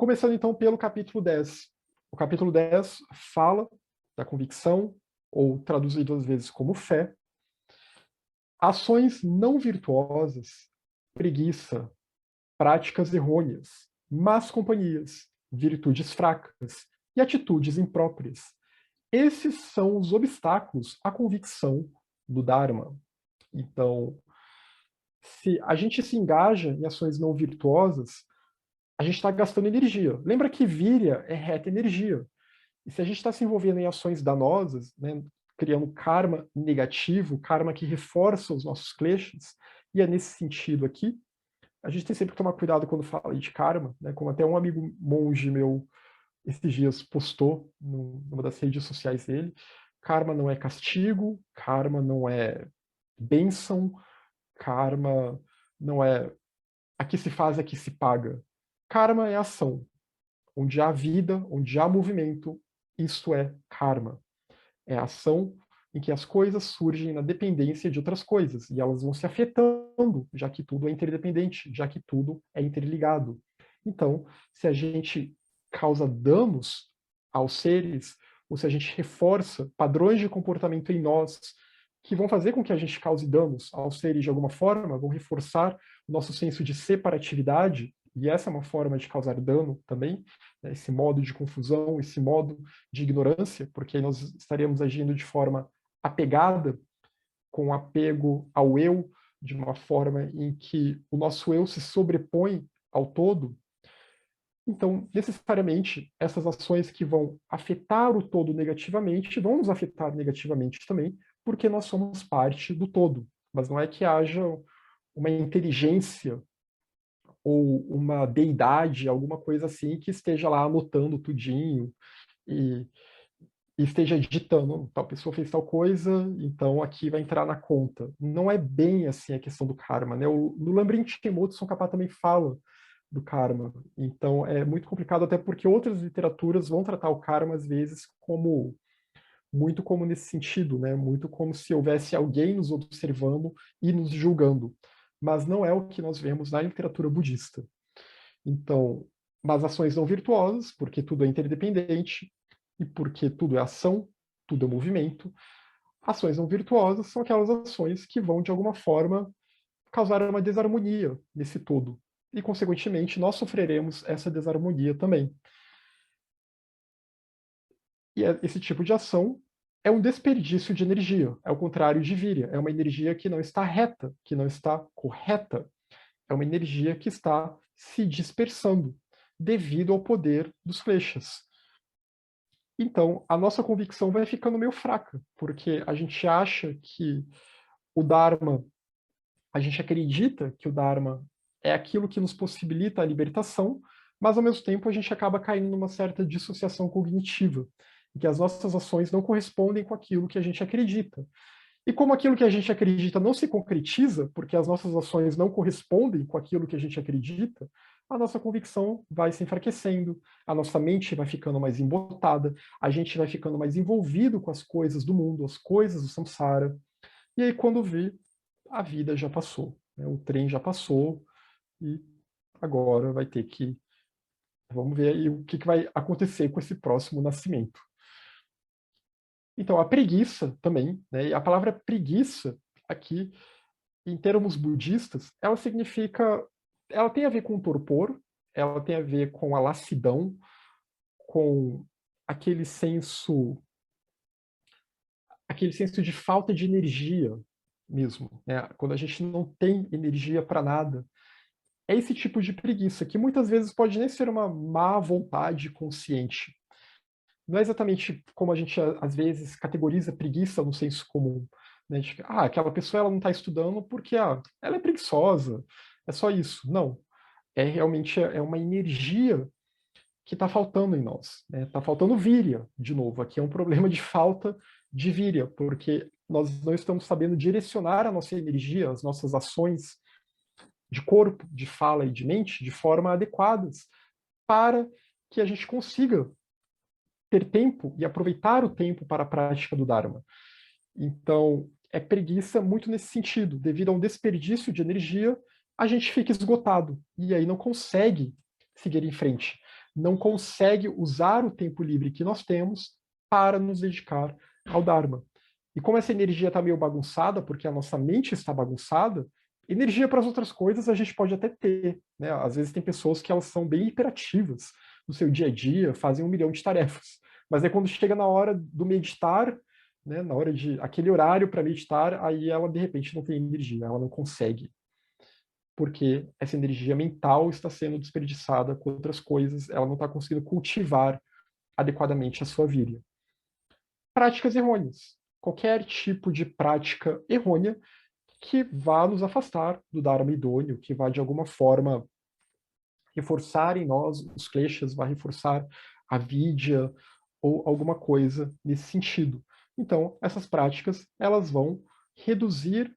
começando então pelo capítulo 10. O capítulo 10 fala da convicção, ou traduzido às vezes como fé, ações não virtuosas, preguiça, práticas errôneas, más companhias, virtudes fracas e atitudes impróprias. Esses são os obstáculos à convicção do Dharma. Então, se a gente se engaja em ações não virtuosas, a gente está gastando energia. Lembra que virya é reta energia. E se a gente está se envolvendo em ações danosas, né, criando karma negativo, karma que reforça os nossos kleshas, e é nesse sentido aqui, a gente tem sempre que tomar cuidado quando fala de karma, né, como até um amigo monge meu esses dias postou numa das redes sociais dele, karma não é castigo, karma não é bênção, karma não é aqui se faz, aqui se paga. Karma é ação. Onde há vida, onde há movimento, isto é karma. É a ação em que as coisas surgem na dependência de outras coisas, e elas vão se afetando, já que tudo é interdependente, já que tudo é interligado. Então, se a gente causa danos aos seres, ou se a gente reforça padrões de comportamento em nós que vão fazer com que a gente cause danos aos seres de alguma forma, vão reforçar o nosso senso de separatividade, e essa é uma forma de causar dano também, né, esse modo de confusão, esse modo de ignorância, porque aí nós estaremos agindo de forma apegada, com apego ao eu, de uma forma em que o nosso eu se sobrepõe ao todo. Então, necessariamente, essas ações que vão afetar o todo negativamente vão nos afetar negativamente também, porque nós somos parte do todo. Mas não é que haja uma inteligência ou uma deidade, alguma coisa assim, que esteja lá anotando tudinho e, e esteja ditando, tal pessoa fez tal coisa, então aqui vai entrar na conta. Não é bem assim a questão do karma, né? No Lambrinch Kemotsu, Tsongkhapa também fala do karma. Então é muito complicado, até porque outras literaturas vão tratar o karma, às vezes, como muito como nesse sentido, né? Muito como se houvesse alguém nos observando e nos julgando. Mas não é o que nós vemos na literatura budista. Então, mas ações não virtuosas, porque tudo é interdependente e porque tudo é ação, tudo é movimento. Ações não virtuosas são aquelas ações que vão, de alguma forma, causar uma desarmonia nesse todo. E, consequentemente, nós sofreremos essa desarmonia também. E esse tipo de ação é um desperdício de energia, é o contrário de virya, é uma energia que não está reta, que não está correta, é uma energia que está se dispersando devido ao poder dos kleshas. Então, a nossa convicção vai ficando meio fraca, porque a gente acha que o Dharma, a gente acredita que o Dharma é aquilo que nos possibilita a libertação, mas ao mesmo tempo a gente acaba caindo numa certa dissociação cognitiva, em que as nossas ações não correspondem com aquilo que a gente acredita. E como aquilo que a gente acredita não se concretiza, porque as nossas ações não correspondem com aquilo que a gente acredita, a nossa convicção vai se enfraquecendo, a nossa mente vai ficando mais embotada, a gente vai ficando mais envolvido com as coisas do mundo, as coisas do samsara. E aí, quando vê, a vida já passou, né? O trem já passou e agora vai ter que. Vamos ver aí o que vai acontecer com esse próximo nascimento. Então, a preguiça também, né? E a palavra preguiça aqui, em termos budistas, ela significa, ela tem a ver com o torpor, ela tem a ver com a lassidão, com aquele senso, aquele senso de falta de energia mesmo, né? Quando a gente não tem energia para nada. É esse tipo de preguiça, que muitas vezes pode nem ser uma má vontade consciente. Não é exatamente como a gente, às vezes, categoriza preguiça no senso comum. Né? Aquela pessoa ela não está estudando porque ela é preguiçosa, é só isso. Não. É realmente uma energia que está faltando em nós. Está faltando víria, de novo. Aqui é um problema de falta de víria, porque nós não estamos sabendo direcionar a nossa energia, as nossas ações de corpo, de fala e de mente de forma adequadas para que a gente consiga ter tempo e aproveitar o tempo para a prática do Dharma. Então, é preguiça muito nesse sentido. Devido a um desperdício de energia, a gente fica esgotado e aí não consegue seguir em frente. não consegue usar o tempo livre que nós temos para nos dedicar ao Dharma. E como essa energia está meio bagunçada, porque a nossa mente está bagunçada, energia para as outras coisas a gente pode até ter, né? Às vezes tem pessoas que elas são bem hiperativas no seu dia a dia, fazem 1 milhão de tarefas. Mas aí quando chega na hora do meditar, né, na hora de aquele horário para meditar, aí ela de repente não tem energia, ela não consegue. Porque essa energia mental está sendo desperdiçada com outras coisas, ela não está conseguindo cultivar adequadamente a sua virya. Práticas errôneas. Qualquer tipo de prática errônea que vá nos afastar do Dharma idôneo, que vá de alguma forma reforçar em nós os kleshas, vai reforçar a vidya ou alguma coisa nesse sentido. Então, essas práticas, elas vão reduzir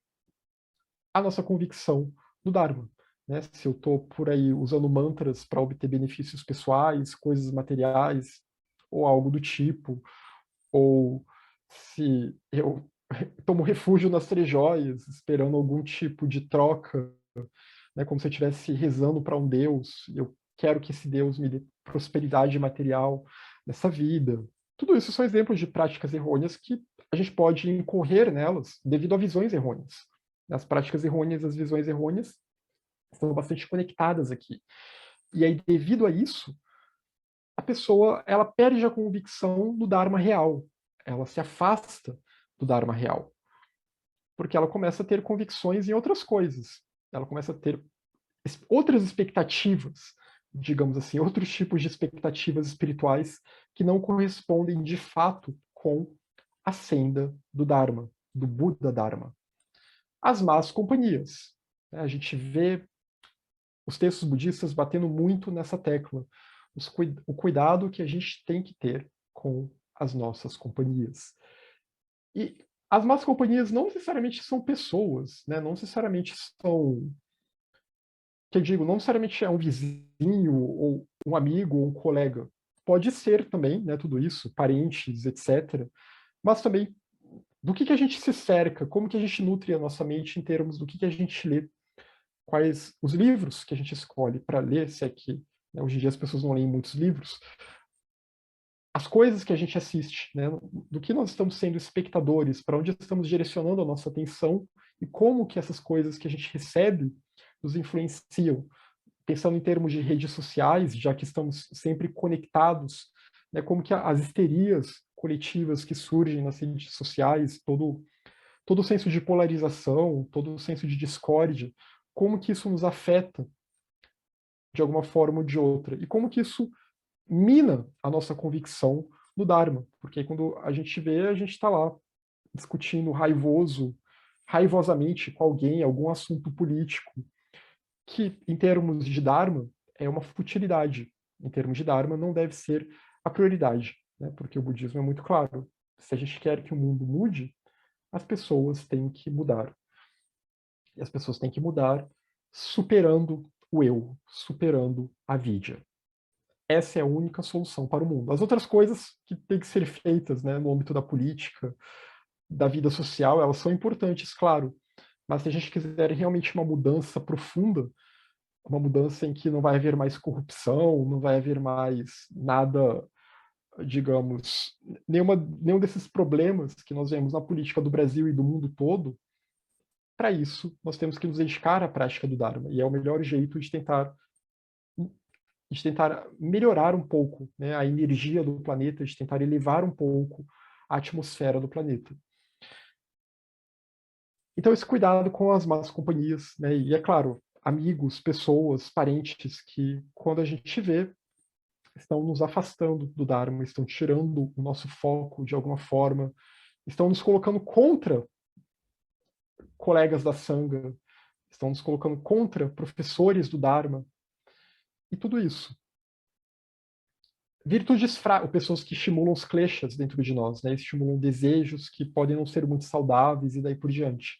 a nossa convicção do Dharma. Né? Se eu estou por aí usando mantras para obter benefícios pessoais, coisas materiais, ou algo do tipo, ou se eu tomo refúgio nas três joias, esperando algum tipo de troca, né, como se eu estivesse rezando para um Deus, eu quero que esse Deus me dê prosperidade material nessa vida. Tudo isso são exemplos de práticas errôneas que a gente pode incorrer nelas devido a visões errôneas. As práticas errôneas, as visões errôneas estão bastante conectadas aqui. E aí, devido a isso, a pessoa ela perde a convicção do Dharma real. Ela se afasta do Dharma real. Porque ela começa a ter convicções em outras coisas. Ela começa a ter outras expectativas, digamos assim, outros tipos de expectativas espirituais que não correspondem de fato com a senda do Dharma, do Buda Dharma. As más companhias. A gente vê os textos budistas batendo muito nessa tecla. O cuidado que a gente tem que ter com as nossas companhias. E as más companhias não necessariamente são pessoas, né? Não necessariamente são, que eu digo, não necessariamente é um vizinho ou um amigo ou um colega. Pode ser também, né, tudo isso, parentes, etc. Mas também do que a gente se cerca, como que a gente nutre a nossa mente em termos do que a gente lê, quais os livros que a gente escolhe para ler, se é que, né, hoje em dia as pessoas não leem muitos livros, as coisas que a gente assiste, né, do que nós estamos sendo espectadores, para onde estamos direcionando a nossa atenção e como que essas coisas que a gente recebe nos influenciam. Pensando em termos de redes sociais, já que estamos sempre conectados, né, como que as histerias coletivas que surgem nas redes sociais, todo o senso de polarização, todo o senso de discórdia, como que isso nos afeta de alguma forma ou de outra, e como que isso mina a nossa convicção no Dharma, porque quando a gente vê, a gente está lá discutindo raivosamente com alguém, algum assunto político, que em termos de Dharma é uma futilidade. Em termos de Dharma não deve ser a prioridade, né? Porque o budismo é muito claro. Se a gente quer que o mundo mude, as pessoas têm que mudar. E as pessoas têm que mudar superando o eu, superando a vidya. Essa é a única solução para o mundo. As outras coisas que têm que ser feitas, né, no âmbito da política, da vida social, elas são importantes, claro. Mas se a gente quiser realmente uma mudança profunda, uma mudança em que não vai haver mais corrupção, não vai haver mais nada, digamos, nenhum desses problemas que nós vemos na política do Brasil e do mundo todo, para isso nós temos que nos dedicar à prática do Dharma. E é o melhor jeito de tentar melhorar um pouco, né, a energia do planeta, de tentar elevar um pouco a atmosfera do planeta. Então, esse cuidado com as más companhias, né, e é claro, amigos, pessoas, parentes que, quando a gente vê, estão nos afastando do Dharma, estão tirando o nosso foco de alguma forma, estão nos colocando contra colegas da Sangha, estão nos colocando contra professores do Dharma, e tudo isso. Virtudes fracas, pessoas que estimulam os kleshas dentro de nós, né? Estimulam desejos que podem não ser muito saudáveis e daí por diante.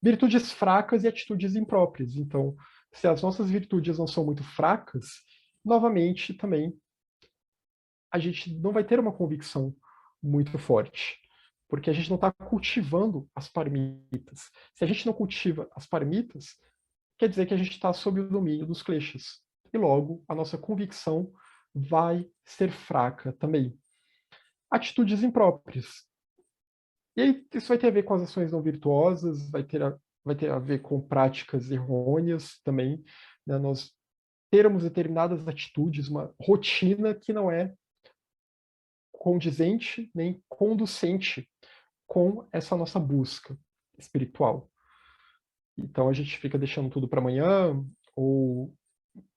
Virtudes fracas e atitudes impróprias. Então, se as nossas virtudes não são muito fracas, novamente também a gente não vai ter uma convicção muito forte, porque a gente não está cultivando as parmitas. Se a gente não cultiva as parmitas, quer dizer que a gente está sob o domínio dos kleshas. E logo, a nossa convicção vai ser fraca também. Atitudes impróprias. E aí, isso vai ter a ver com as ações não virtuosas, vai ter a ver com práticas errôneas também, né? Nós termos determinadas atitudes, uma rotina que não é condizente nem conducente com essa nossa busca espiritual. Então a gente fica deixando tudo para amanhã ou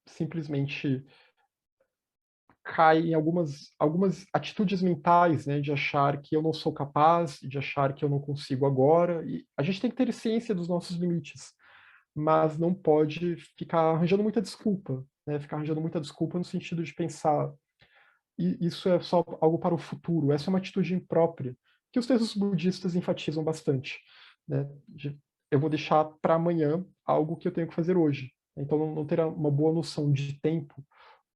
simplesmente cai em algumas atitudes mentais, né, de achar que eu não sou capaz, de achar que eu não consigo agora. E a gente tem que ter ciência dos nossos limites, mas não pode ficar arranjando muita desculpa, né, ficar arranjando muita desculpa no sentido de pensar e isso é só algo para o futuro. Essa é uma atitude imprópria que os textos budistas enfatizam bastante, né? Eu vou deixar para amanhã algo que eu tenho que fazer hoje. Então, não ter uma boa noção de tempo,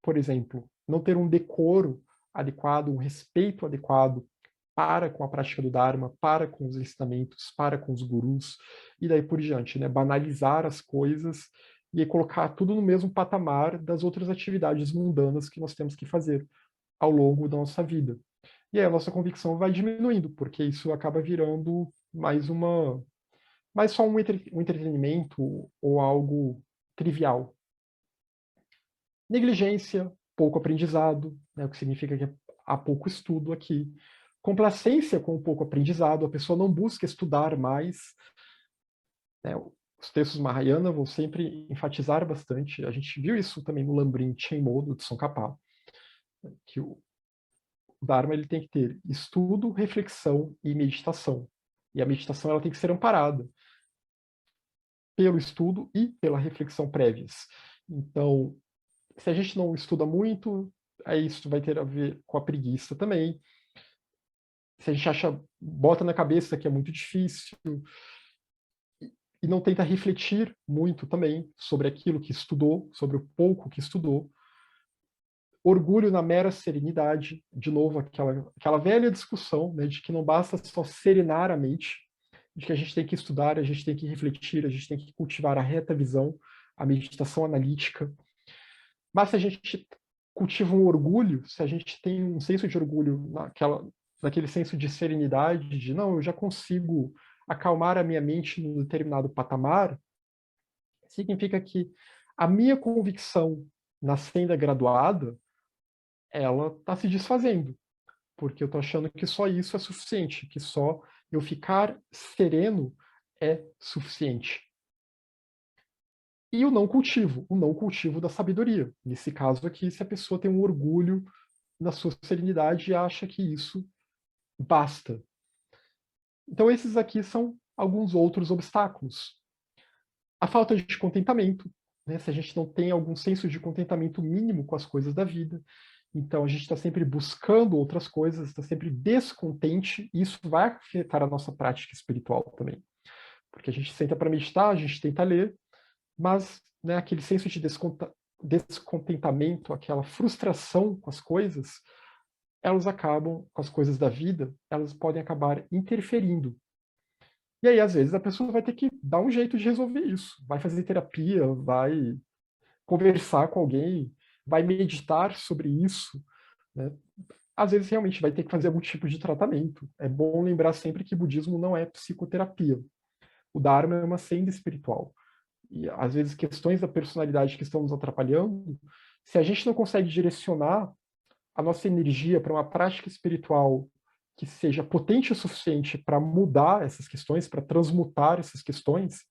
por exemplo, não ter um decoro adequado, um respeito adequado para com a prática do Dharma, para com os ensinamentos, para com os gurus, e daí por diante, né? Banalizar as coisas e colocar tudo no mesmo patamar das outras atividades mundanas que nós temos que fazer ao longo da nossa vida. E aí a nossa convicção vai diminuindo, porque isso acaba virando mais só um entretenimento ou algo trivial. Negligência, pouco aprendizado, né, o que significa que há pouco estudo aqui. Complacência com o pouco aprendizado, a pessoa não busca estudar mais. Né, os textos Mahayana vão sempre enfatizar bastante. A gente viu isso também no Lambrin Chenmo, do Tsongkhapa, que o Dharma ele tem que ter estudo, reflexão e meditação. E a meditação ela tem que ser amparada pelo estudo e pela reflexão prévias. Então, se a gente não estuda muito, aí isso vai ter a ver com a preguiça também. Se a gente bota na cabeça que é muito difícil e não tenta refletir muito também sobre aquilo que estudou, sobre o pouco que estudou, orgulho na mera serenidade, de novo, aquela velha discussão, né, de que não basta só serenar a mente, de que a gente tem que estudar, a gente tem que refletir, a gente tem que cultivar a reta visão, a meditação analítica. Mas se a gente cultiva um orgulho, se a gente tem um senso de orgulho naquele senso de serenidade, de não, eu já consigo acalmar a minha mente num determinado patamar, significa que a minha convicção na senda graduada ela está se desfazendo, porque eu estou achando que só isso é suficiente, que só eu ficar sereno é suficiente. E o não cultivo da sabedoria. Nesse caso aqui, se a pessoa tem um orgulho na sua serenidade e acha que isso basta. Então, esses aqui são alguns outros obstáculos. A falta de contentamento, né? Se a gente não tem algum senso de contentamento mínimo com as coisas da vida, então a gente está sempre buscando outras coisas, está sempre descontente, e isso vai afetar a nossa prática espiritual também. Porque a gente senta para meditar, a gente tenta ler, mas né, aquele senso de descontentamento, aquela frustração com as coisas, elas acabam, com as coisas da vida, elas podem acabar interferindo. E aí, às vezes, a pessoa vai ter que dar um jeito de resolver isso. Vai fazer terapia, vai conversar com alguém, vai meditar sobre isso, né? Às vezes realmente vai ter que fazer algum tipo de tratamento. É bom lembrar sempre que budismo não é psicoterapia. O Dharma é uma senda espiritual. E às vezes questões da personalidade que estão nos atrapalhando, se a gente não consegue direcionar a nossa energia para uma prática espiritual que seja potente o suficiente para mudar essas questões, para transmutar essas questões,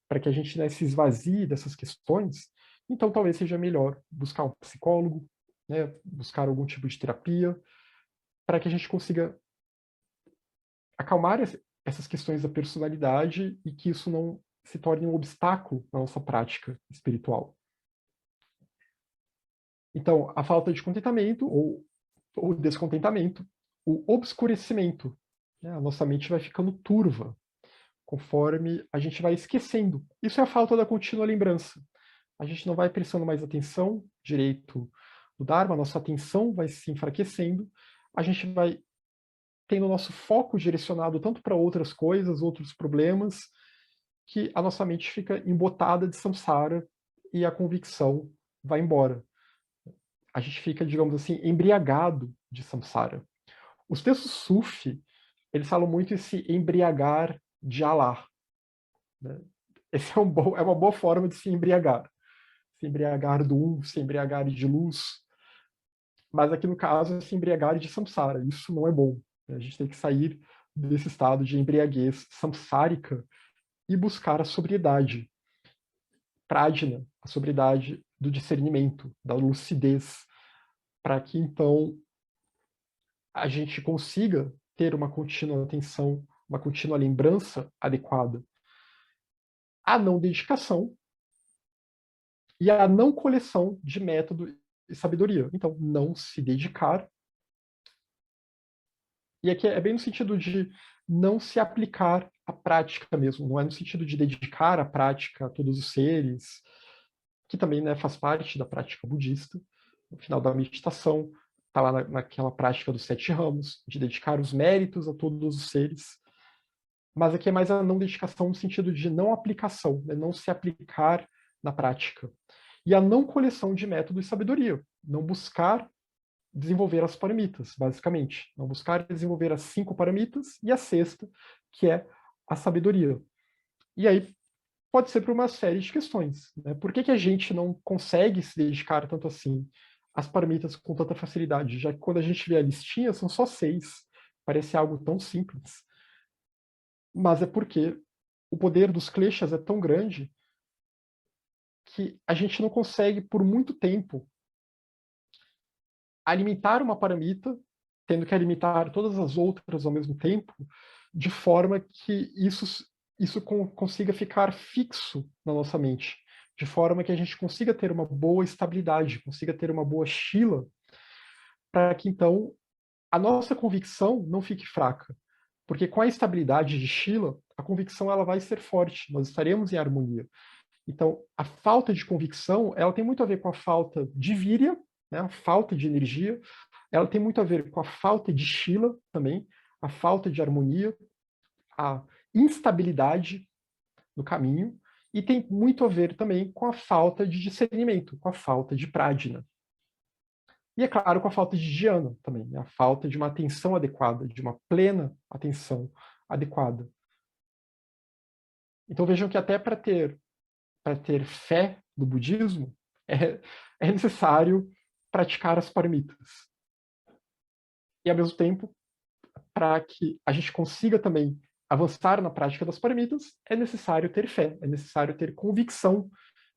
para que a gente, né, se esvazie dessas questões, então talvez seja melhor buscar um psicólogo, né, buscar algum tipo de terapia, para que a gente consiga acalmar essas questões da personalidade e que isso não se torne um obstáculo na nossa prática espiritual. Então, a falta de contentamento ou descontentamento, o obscurecimento, né? A nossa mente vai ficando turva conforme a gente vai esquecendo. Isso é a falta da contínua lembrança. A gente não vai prestando mais atenção direito no Dharma, a nossa atenção vai se enfraquecendo, a gente vai tendo o nosso foco direcionado tanto para outras coisas, outros problemas, que a nossa mente fica embotada de samsara e a convicção vai embora. a gente fica, digamos assim, embriagado de samsara. Os textos Sufi, eles falam muito em se embriagar de Allah, né? Esse é uma boa forma de se embriagar do se embriagar de luz, mas aqui no caso é se embriagar de samsara. Isso não é bom, né? A gente tem que sair desse estado de embriaguez samsárica e buscar a sobriedade, prajna, a sobriedade do discernimento, da lucidez, para que então a gente consiga ter uma contínua atenção, uma contínua lembrança adequada. A não dedicação e a não coleção de método e sabedoria. Então, não se dedicar. E aqui é bem no sentido de não se aplicar à prática mesmo, não é no sentido de dedicar a prática a todos os seres, que também, né, faz parte da prática budista. No final da meditação, está lá naquela prática dos 7 ramos, de dedicar os méritos a todos os seres. Mas aqui é mais a não dedicação no sentido de não aplicação, né, não se aplicar na prática. E a não coleção de método e sabedoria, não buscar desenvolver as paramitas, basicamente. Não buscar desenvolver as 5 paramitas e a sexta, que é a sabedoria. E aí pode ser por uma série de questões, né? Por que a gente não consegue se dedicar tanto assim às paramitas com tanta facilidade? Já que quando a gente vê a listinha, são só 6. Parece algo tão simples. Mas é porque o poder dos kleshas é tão grande que a gente não consegue, por muito tempo, alimentar uma paramita, tendo que alimentar todas as outras ao mesmo tempo, de forma que isso consiga ficar fixo na nossa mente, de forma que a gente consiga ter uma boa estabilidade, consiga ter uma boa shila, para que então a nossa convicção não fique fraca. Porque com a estabilidade de shila, a convicção ela vai ser forte, nós estaremos em harmonia. Então, a falta de convicção, ela tem muito a ver com a falta de víria, né, a falta de energia, ela tem muito a ver com a falta de shila também, a falta de harmonia, a instabilidade no caminho, e tem muito a ver também com a falta de discernimento, com a falta de prajna. E, é claro, com a falta de dhyana também, né, a falta de uma atenção adequada, de uma plena atenção adequada. Então vejam que até para ter fé no budismo, é necessário praticar as paramitas. E, ao mesmo tempo, para que a gente consiga também avançar na prática das paramitas, é necessário ter fé, é necessário ter convicção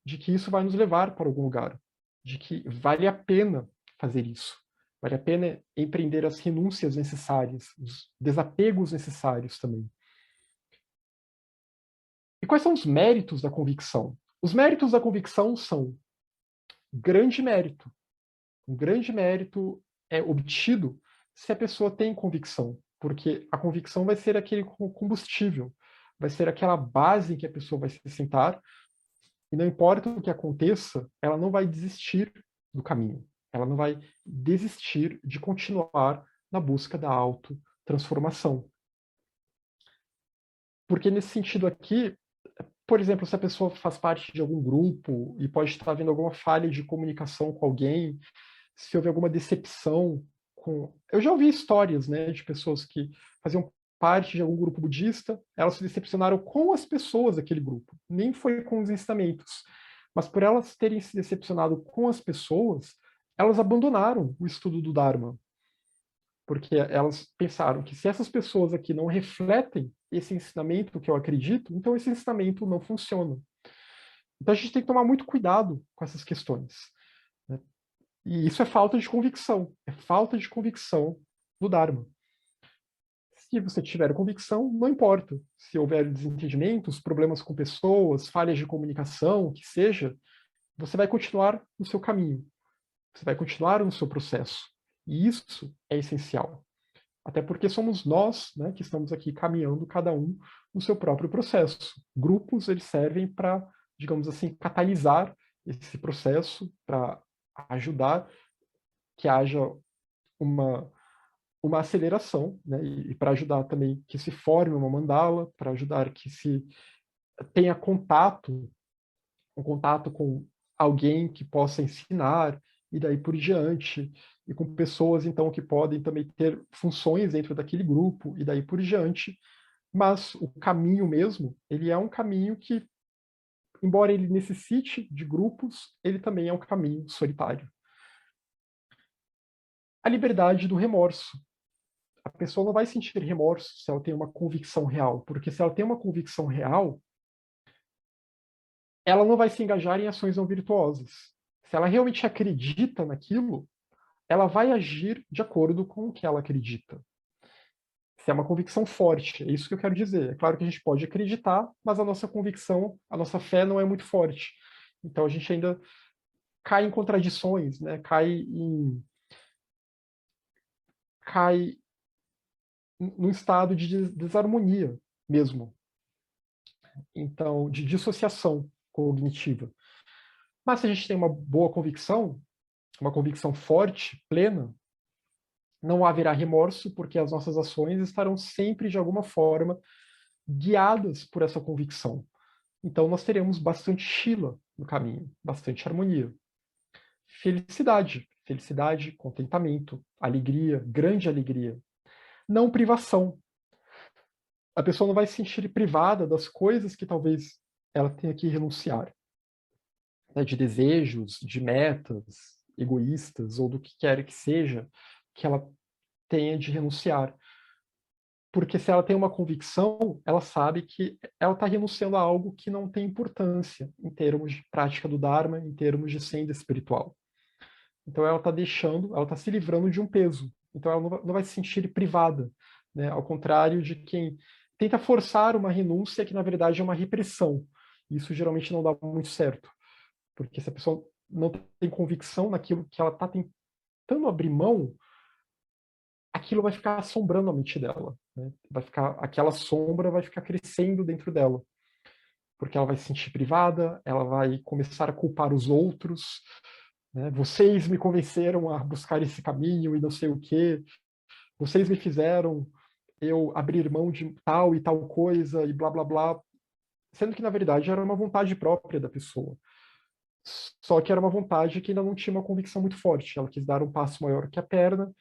de que isso vai nos levar para algum lugar, de que vale a pena fazer isso, vale a pena empreender as renúncias necessárias, os desapegos necessários também. E quais são os méritos da convicção? Os méritos da convicção são grande mérito. Um grande mérito é obtido se a pessoa tem convicção, porque a convicção vai ser aquele combustível, vai ser aquela base em que a pessoa vai se sentar, e não importa o que aconteça, ela não vai desistir do caminho, ela não vai desistir de continuar na busca da autotransformação. Porque nesse sentido aqui, por exemplo, se a pessoa faz parte de algum grupo e pode estar havendo alguma falha de comunicação com alguém, se houve alguma decepção com... Eu já ouvi histórias, né, de pessoas que faziam parte de algum grupo budista, elas se decepcionaram com as pessoas daquele grupo, nem foi com os ensinamentos, mas por elas terem se decepcionado com as pessoas, elas abandonaram o estudo do Dharma, porque elas pensaram que se essas pessoas aqui não refletem esse ensinamento que eu acredito, então esse ensinamento não funciona. Então a gente tem que tomar muito cuidado com essas questões, né? E isso é falta de convicção, é falta de convicção no Dharma. Se você tiver convicção, não importa. Se houver desentendimentos, problemas com pessoas, falhas de comunicação, que seja, você vai continuar no seu caminho, você vai continuar no seu processo. E isso é essencial. Até porque somos nós, né, que estamos aqui caminhando, cada um no seu próprio processo. Grupos, eles servem para, digamos assim, catalisar esse processo, para ajudar que haja uma aceleração, né, e para ajudar também que se forme uma mandala, para ajudar que se tenha contato, um contato com alguém que possa ensinar, e daí por diante, e com pessoas, então, que podem também ter funções dentro daquele grupo, e daí por diante. Mas o caminho mesmo, ele é um caminho que, embora ele necessite de grupos, ele também é um caminho solitário. A liberdade do remorso. A pessoa não vai sentir remorso se ela tem uma convicção real, porque se ela tem uma convicção real, ela não vai se engajar em ações não virtuosas. Se ela realmente acredita naquilo, ela vai agir de acordo com o que ela acredita. Se é uma convicção forte, é isso que eu quero dizer. É claro que a gente pode acreditar, mas a nossa convicção, a nossa fé não é muito forte. Então a gente ainda cai em contradições, né? Cai num estado de desarmonia mesmo. Então, de dissociação cognitiva. Mas se a gente tem uma convicção forte, plena, não haverá remorso, porque as nossas ações estarão sempre, de alguma forma, guiadas por essa convicção. Então, nós teremos bastante Shila no caminho, bastante harmonia. Felicidade, felicidade, contentamento, alegria, grande alegria. Não privação. A pessoa não vai se sentir privada das coisas que talvez ela tenha que renunciar, né, de desejos, de metas egoístas ou do que quer que seja que ela tenha de renunciar. Porque se ela tem uma convicção, ela sabe que ela está renunciando a algo que não tem importância em termos de prática do Dharma, em termos de senda espiritual. Então ela está deixando, ela está se livrando de um peso. Então ela não vai se sentir privada, né? Ao contrário de quem tenta forçar uma renúncia que na verdade é uma repressão. Isso geralmente não dá muito certo, porque se a pessoa não tem convicção naquilo que ela está tentando abrir mão, aquilo vai ficar assombrando a mente dela, né? Aquela sombra vai ficar crescendo dentro dela, porque ela vai se sentir privada, ela vai começar a culpar os outros, né? Vocês me convenceram a buscar esse caminho e não sei o quê, vocês me fizeram eu abrir mão de tal e tal coisa e blá blá blá, sendo que na verdade era uma vontade própria da pessoa. Só que era uma vontade que ainda não tinha uma convicção muito forte. Ela quis dar um passo maior que a perna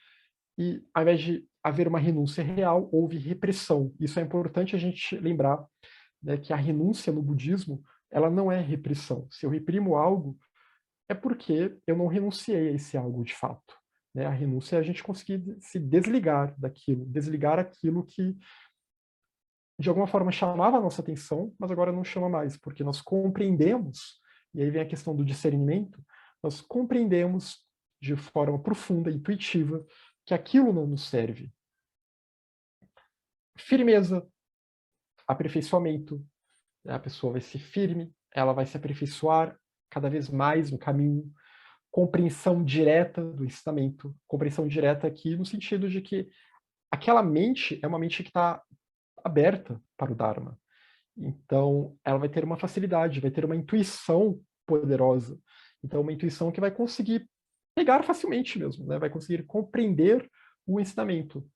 e, ao invés de haver uma renúncia real, houve repressão. Isso é importante a gente lembrar, né, que a renúncia no budismo ela não é repressão. Se eu reprimo algo, é porque eu não renunciei a esse algo de fato. Né? A renúncia é a gente conseguir se desligar daquilo, desligar aquilo que de alguma forma chamava a nossa atenção, mas agora não chama mais, porque nós compreendemos, e aí vem a questão do discernimento, nós compreendemos de forma profunda, intuitiva, que aquilo não nos serve. Firmeza, aperfeiçoamento, né? A pessoa vai ser firme, ela vai se aperfeiçoar cada vez mais no caminho, compreensão direta do ensinamento, compreensão direta aqui no sentido de que aquela mente é uma mente que está aberta para o Dharma. Então, ela vai ter uma facilidade, vai ter uma intuição poderosa. Então, uma intuição que vai conseguir pegar facilmente mesmo, né? Vai conseguir compreender o ensinamento.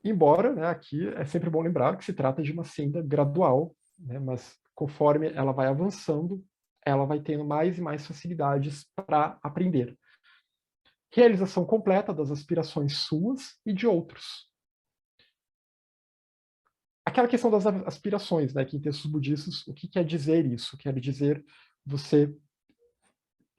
Embora, né, aqui é sempre bom lembrar que se trata de uma senda gradual, né, mas conforme ela vai avançando, ela vai tendo mais e mais facilidades para aprender. Realização completa das aspirações suas e de outros. Aquela questão das aspirações, né, que em textos budistas, o que quer dizer isso? Quer dizer você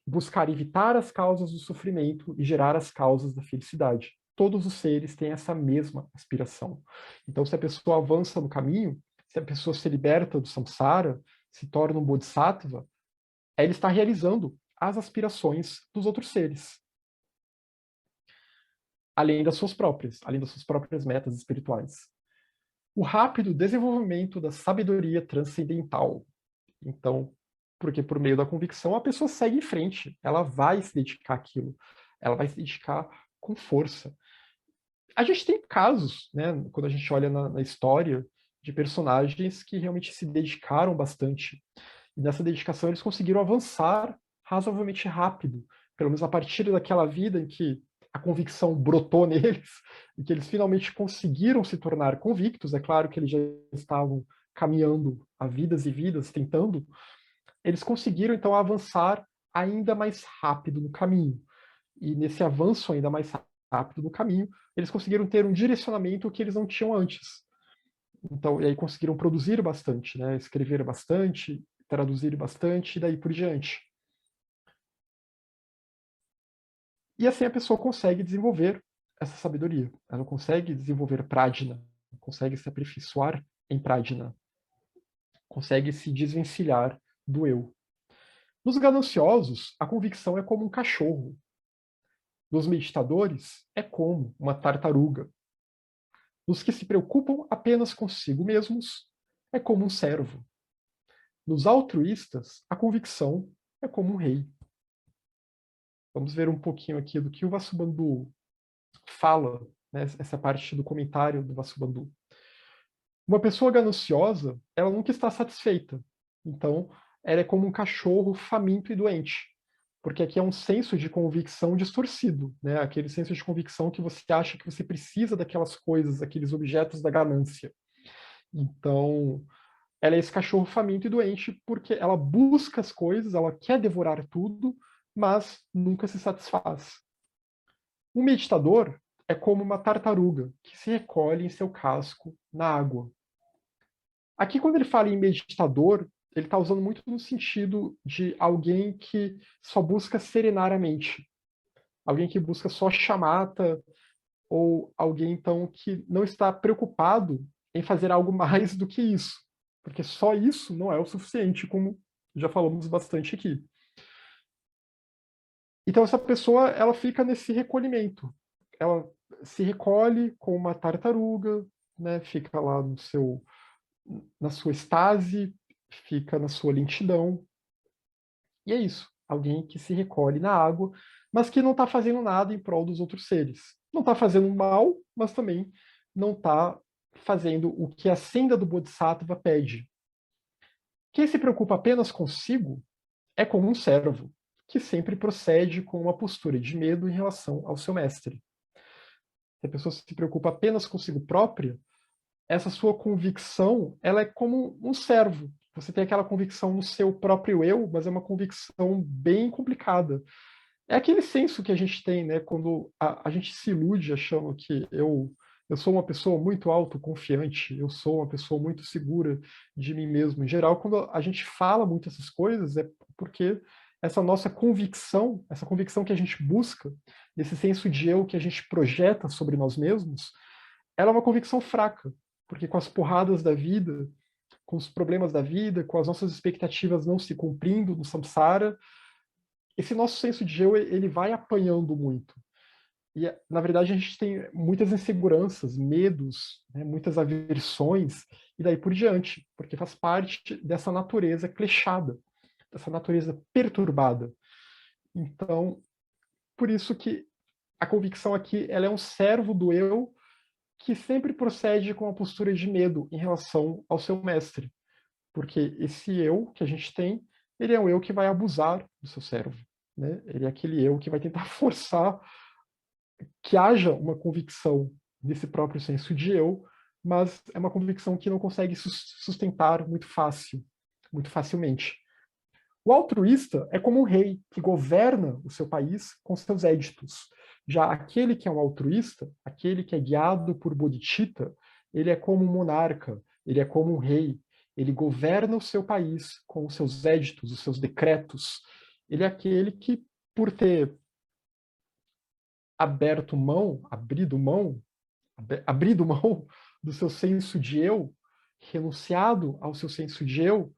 buscar evitar as causas do sofrimento e gerar as causas da felicidade. Todos os seres têm essa mesma aspiração. Então, se a pessoa avança no caminho, se a pessoa se liberta do samsara, se torna um bodhisattva, ela está realizando as aspirações dos outros seres, além das suas próprias metas espirituais. O rápido desenvolvimento da sabedoria transcendental. Então, porque por meio da convicção a pessoa segue em frente, ela vai se dedicar àquilo, ela vai se dedicar com força. A gente tem casos, né, quando a gente olha na história, de personagens que realmente se dedicaram bastante. E nessa dedicação eles conseguiram avançar razoavelmente rápido, pelo menos a partir daquela vida em que a convicção brotou neles, e que eles finalmente conseguiram se tornar convictos. É claro que eles já estavam caminhando há vidas e vidas, tentando, eles conseguiram então avançar ainda mais rápido no caminho. E nesse avanço ainda mais rápido no caminho, eles conseguiram ter um direcionamento que eles não tinham antes. Então, e aí conseguiram produzir bastante, né? Escrever bastante, traduzir bastante, e daí por diante. E assim a pessoa consegue desenvolver essa sabedoria. Ela consegue desenvolver prajna, consegue se aperfeiçoar em prajna, consegue se desvencilhar do eu. Nos gananciosos, a convicção é como um cachorro. Nos meditadores, é como uma tartaruga. Nos que se preocupam apenas consigo mesmos, é como um servo. Nos altruístas, a convicção é como um rei. Vamos ver um pouquinho aqui do que o Vasubandhu fala, né, essa parte do comentário do Vasubandhu. Uma pessoa gananciosa, ela nunca está satisfeita. Então, ela é como um cachorro faminto e doente. Porque aqui é um senso de convicção distorcido, né? Aquele senso de convicção que você acha que você precisa daquelas coisas, aqueles objetos da ganância. Então, ela é esse cachorro faminto e doente porque ela busca as coisas, ela quer devorar tudo, mas nunca se satisfaz. O meditador é como uma tartaruga que se recolhe em seu casco na água. Aqui, quando ele fala em meditador, ele está usando muito no sentido de alguém que só busca serenar a mente. Alguém que busca só chamata, ou alguém, então, que não está preocupado em fazer algo mais do que isso. Porque só isso não é o suficiente, como já falamos bastante aqui. Então, essa pessoa, ela fica nesse recolhimento. Ela se recolhe com uma tartaruga, né? Fica lá no seu, na sua estase, fica na sua lentidão. E é isso. Alguém que se recolhe na água, mas que não está fazendo nada em prol dos outros seres. Não está fazendo mal, mas também não está fazendo o que a senda do Bodhisattva pede. Quem se preocupa apenas consigo é como um servo, que sempre procede com uma postura de medo em relação ao seu mestre. Se a pessoa se preocupa apenas consigo própria, essa sua convicção, ela é como um servo. Você tem aquela convicção no seu próprio eu, mas é uma convicção bem complicada. É aquele senso que a gente tem, né, quando a gente se ilude achando que eu sou uma pessoa muito autoconfiante, eu sou uma pessoa muito segura de mim mesmo. Em geral, quando a gente fala muito essas coisas, é porque essa nossa convicção, essa convicção que a gente busca, esse senso de eu que a gente projeta sobre nós mesmos, ela é uma convicção fraca, porque com as porradas da vida, com os problemas da vida, com as nossas expectativas não se cumprindo no samsara, esse nosso senso de eu, ele vai apanhando muito. E, na verdade, a gente tem muitas inseguranças, medos, né, muitas aversões, e daí por diante, porque faz parte dessa natureza kleshada, dessa natureza perturbada. Então, por isso que a convicção aqui, ela é um servo do eu que sempre procede com uma postura de medo em relação ao seu mestre. Porque esse eu que a gente tem, ele é um eu que vai abusar do seu servo. Né? Ele é aquele eu que vai tentar forçar que haja uma convicção nesse próprio senso de eu, mas é uma convicção que não consegue sustentar muito facilmente. O altruísta é como um rei que governa o seu país com seus éditos. Já aquele que é um altruísta, aquele que é guiado por bodhicitta, ele é como um monarca, ele é como um rei, ele governa o seu país com os seus éditos, os seus decretos. Ele é aquele que, por ter abrido mão do seu senso de eu, renunciado ao seu senso de eu,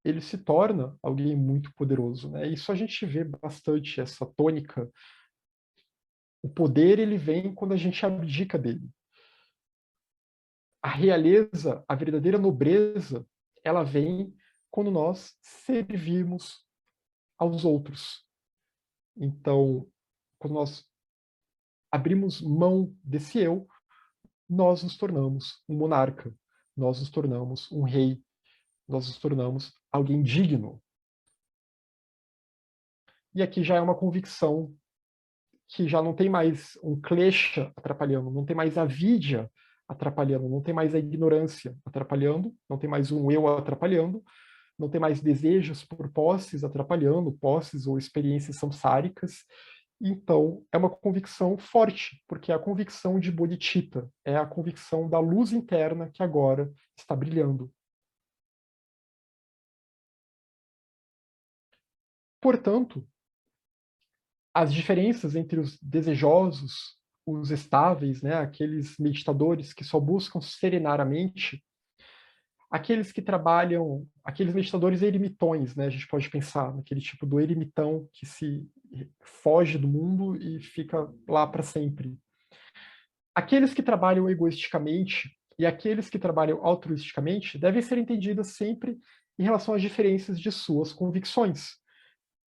ele se torna alguém muito poderoso, né? Isso a gente vê bastante essa tônica. O poder ele vem quando a gente abdica dele. A realeza, a verdadeira nobreza, ela vem quando nós servimos aos outros. Então, quando nós abrimos mão desse eu, nós nos tornamos um monarca, nós nos tornamos um rei, nós nos tornamos alguém digno. E aqui já é uma convicção que já não tem mais um klesha atrapalhando, não tem mais a vidya atrapalhando, não tem mais a ignorância atrapalhando, não tem mais um eu atrapalhando, não ter mais desejos por posses atrapalhando, posses ou experiências samsáricas. Então, é uma convicção forte, porque é a convicção de bodhicitta, é a convicção da luz interna que agora está brilhando. Portanto, as diferenças entre os desejosos, os estáveis, né, aqueles meditadores que só buscam serenar a mente, aqueles que trabalham, aqueles meditadores eremitões, né, a gente pode pensar naquele tipo do eremitão que se foge do mundo e fica lá para sempre. Aqueles que trabalham egoisticamente e aqueles que trabalham altruisticamente devem ser entendidas sempre em relação às diferenças de suas convicções,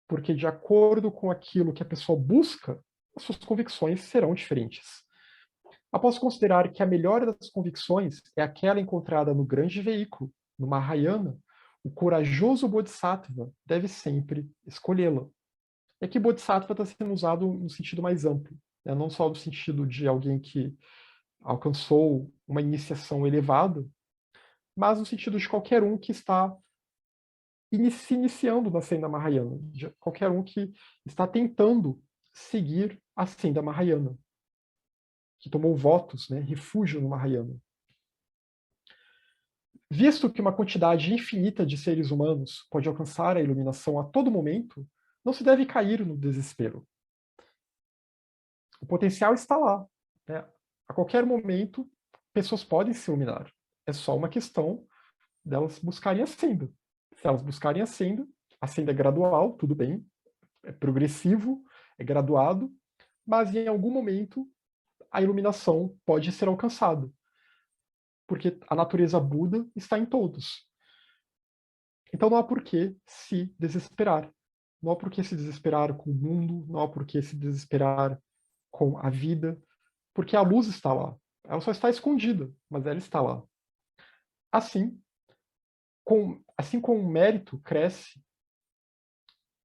porque de acordo com aquilo que a pessoa busca, as suas convicções serão diferentes. Após considerar que a melhor das convicções é aquela encontrada no grande veículo, no Mahayana, o corajoso Bodhisattva deve sempre escolhê-la. E aqui Bodhisattva está sendo usado no sentido mais amplo, né? Não só no sentido de alguém que alcançou uma iniciação elevada, mas no sentido de qualquer um que está se iniciando na senda Mahayana, de qualquer um que está tentando seguir a senda Mahayana, que tomou votos, né, refúgio no Mahayana. Visto que uma quantidade infinita de seres humanos pode alcançar a iluminação a todo momento, não se deve cair no desespero. O potencial está lá, né? A qualquer momento, pessoas podem se iluminar. É só uma questão delas buscarem a senda. Se elas buscarem a senda é gradual, tudo bem, é progressivo, é graduado, mas em algum momento a iluminação pode ser alcançada, porque a natureza Buda está em todos. Então não há por que se desesperar. Não há por que se desesperar com o mundo, não há por que se desesperar com a vida, porque a luz está lá. Ela só está escondida, mas ela está lá. Assim, assim como o mérito cresce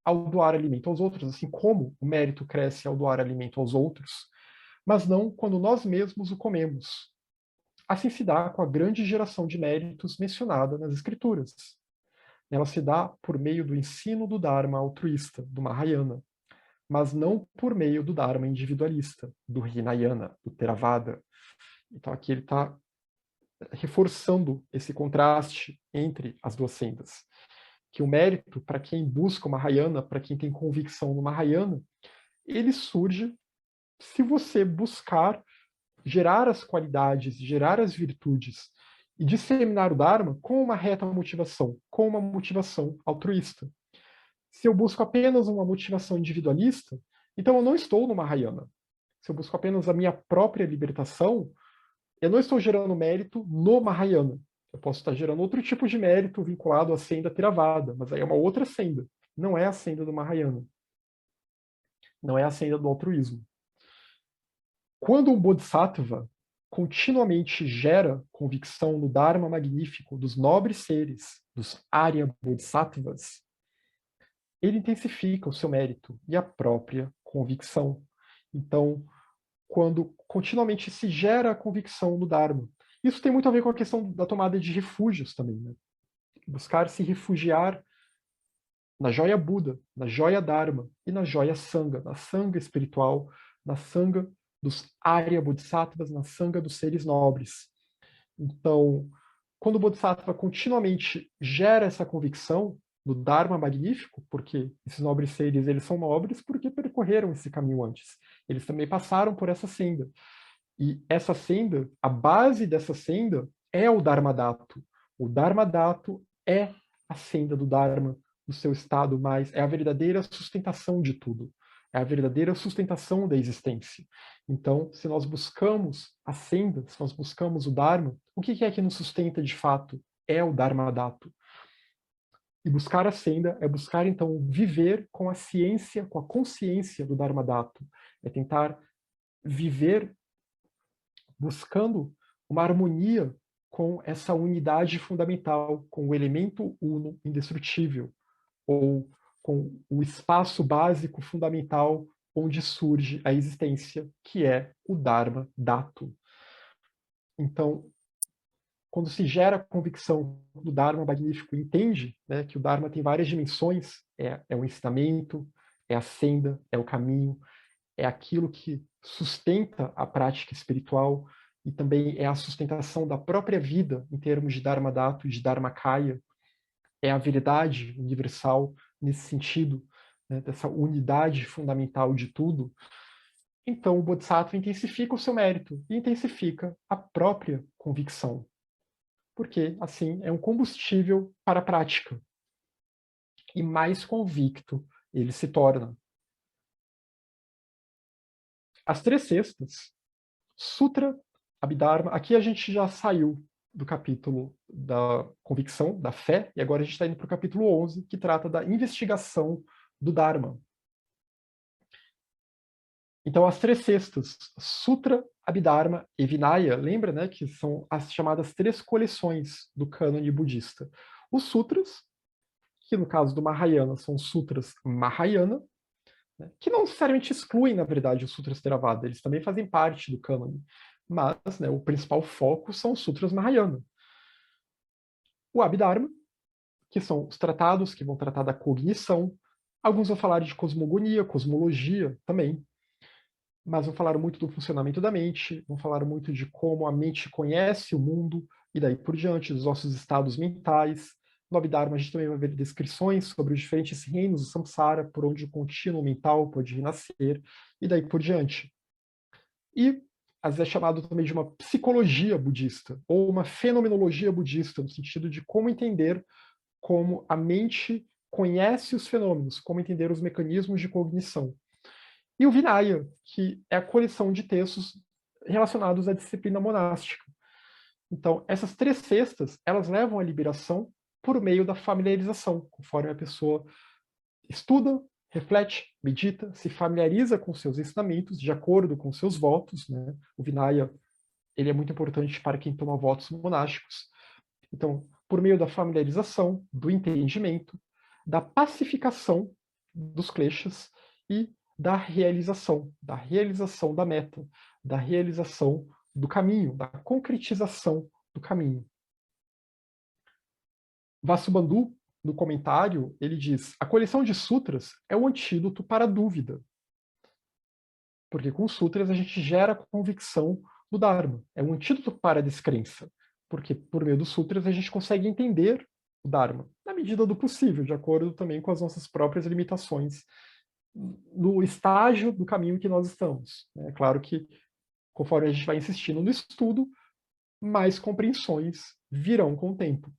ao doar alimento aos outros, assim como o mérito cresce ao doar alimento aos outros, mas não quando nós mesmos o comemos. Assim se dá com a grande geração de méritos mencionada nas Escrituras. Ela se dá por meio do ensino do Dharma altruísta, do Mahayana, mas não por meio do Dharma individualista, do Hinayana, do Theravada. Então aqui ele está reforçando esse contraste entre as duas sendas. Que o mérito, para quem busca o Mahayana, para quem tem convicção no Mahayana, ele surge se você buscar gerar as qualidades, gerar as virtudes e disseminar o Dharma com uma reta motivação, com uma motivação altruísta. Se eu busco apenas uma motivação individualista, então eu não estou no Mahayana. Se eu busco apenas a minha própria libertação, eu não estou gerando mérito no Mahayana. Eu posso estar gerando outro tipo de mérito vinculado à senda Theravada, mas aí é uma outra senda. Não é a senda do Mahayana. Não é a senda do altruísmo. Quando um Bodhisattva continuamente gera convicção no Dharma magnífico dos nobres seres, dos Arya Bodhisattvas, ele intensifica o seu mérito e a própria convicção. Então, quando continuamente se gera a convicção no Dharma, isso tem muito a ver com a questão da tomada de refúgios também, né? Buscar se refugiar na joia Buda, na joia Dharma e na joia Sangha, na Sangha espiritual, na Sangha dos Arya Bodhisattvas, na Sangha dos seres nobres. Então, quando o Bodhisattva continuamente gera essa convicção do Dharma magnífico, porque esses nobres seres eles são nobres porque percorreram esse caminho antes. Eles também passaram por essa senda. E essa senda, a base dessa senda é o Dharmadato. O Dharmadato é a senda do Dharma, do seu estado mais, é a verdadeira sustentação de tudo. É a verdadeira sustentação da existência. Então, se nós buscamos a senda, se nós buscamos o Dharma, o que é que nos sustenta de fato? É o Dharmadato. E buscar a senda é buscar, então, viver com a ciência, com a consciência do Dharmadato. É tentar viver buscando uma harmonia com essa unidade fundamental, com o elemento uno indestrutível, ou com o espaço básico fundamental onde surge a existência, que é o Dharma Dhatu. Então, quando se gera a convicção do Dharma magnífico, entende, né, que o Dharma tem várias dimensões, é o ensinamento, é a senda, é o caminho, é aquilo que sustenta a prática espiritual e também é a sustentação da própria vida em termos de Dharma Dhatu, de Dharmakaya, é a verdade universal nesse sentido, né, dessa unidade fundamental de tudo. Então o Bodhisattva intensifica o seu mérito e intensifica a própria convicção, porque assim é um combustível para a prática. E mais convicto ele se torna. As três cestas, Sutra, Abhidharma, aqui a gente já saiu do capítulo da convicção, da fé, e agora a gente está indo para o capítulo 11, que trata da investigação do Dharma. Então, as três cestas, Sutra, Abhidharma e Vinaya, lembra, né, que são as chamadas três coleções do cânone budista. Os sutras, que no caso do Mahayana são sutras Mahayana, né, que não necessariamente excluem, na verdade, os sutras Theravada, eles também fazem parte do cânone, mas né, o principal foco são os sutras Mahayana. O Abhidharma, que são os tratados que vão tratar da cognição, alguns vão falar de cosmogonia, cosmologia também, mas vão falar muito do funcionamento da mente, vão falar muito de como a mente conhece o mundo, e daí por diante, dos nossos estados mentais. No Abhidharma, a gente também vai ver descrições sobre os diferentes reinos do samsara, por onde o contínuo mental pode renascer, e daí por diante. E às vezes é chamado também de uma psicologia budista, ou uma fenomenologia budista, no sentido de como entender como a mente conhece os fenômenos, como entender os mecanismos de cognição. E o Vinaya, que é a coleção de textos relacionados à disciplina monástica. Então, essas três cestas, elas levam à liberação por meio da familiarização, conforme a pessoa estuda, reflete, medita, se familiariza com seus ensinamentos, de acordo com seus votos, né? O Vinaya, ele é muito importante para quem toma votos monásticos. Então, por meio da familiarização, do entendimento, da pacificação dos kleshas e da realização da meta, da realização do caminho, da concretização do caminho. Vasubandhu, no comentário, ele diz: a coleção de sutras é o antídoto para a dúvida. Porque com sutras a gente gera a convicção do Dharma. É um antídoto para a descrença. Porque por meio dos sutras a gente consegue entender o Dharma, na medida do possível, de acordo também com as nossas próprias limitações, no estágio do caminho que nós estamos. É claro que, conforme a gente vai insistindo no estudo, mais compreensões virão com o tempo.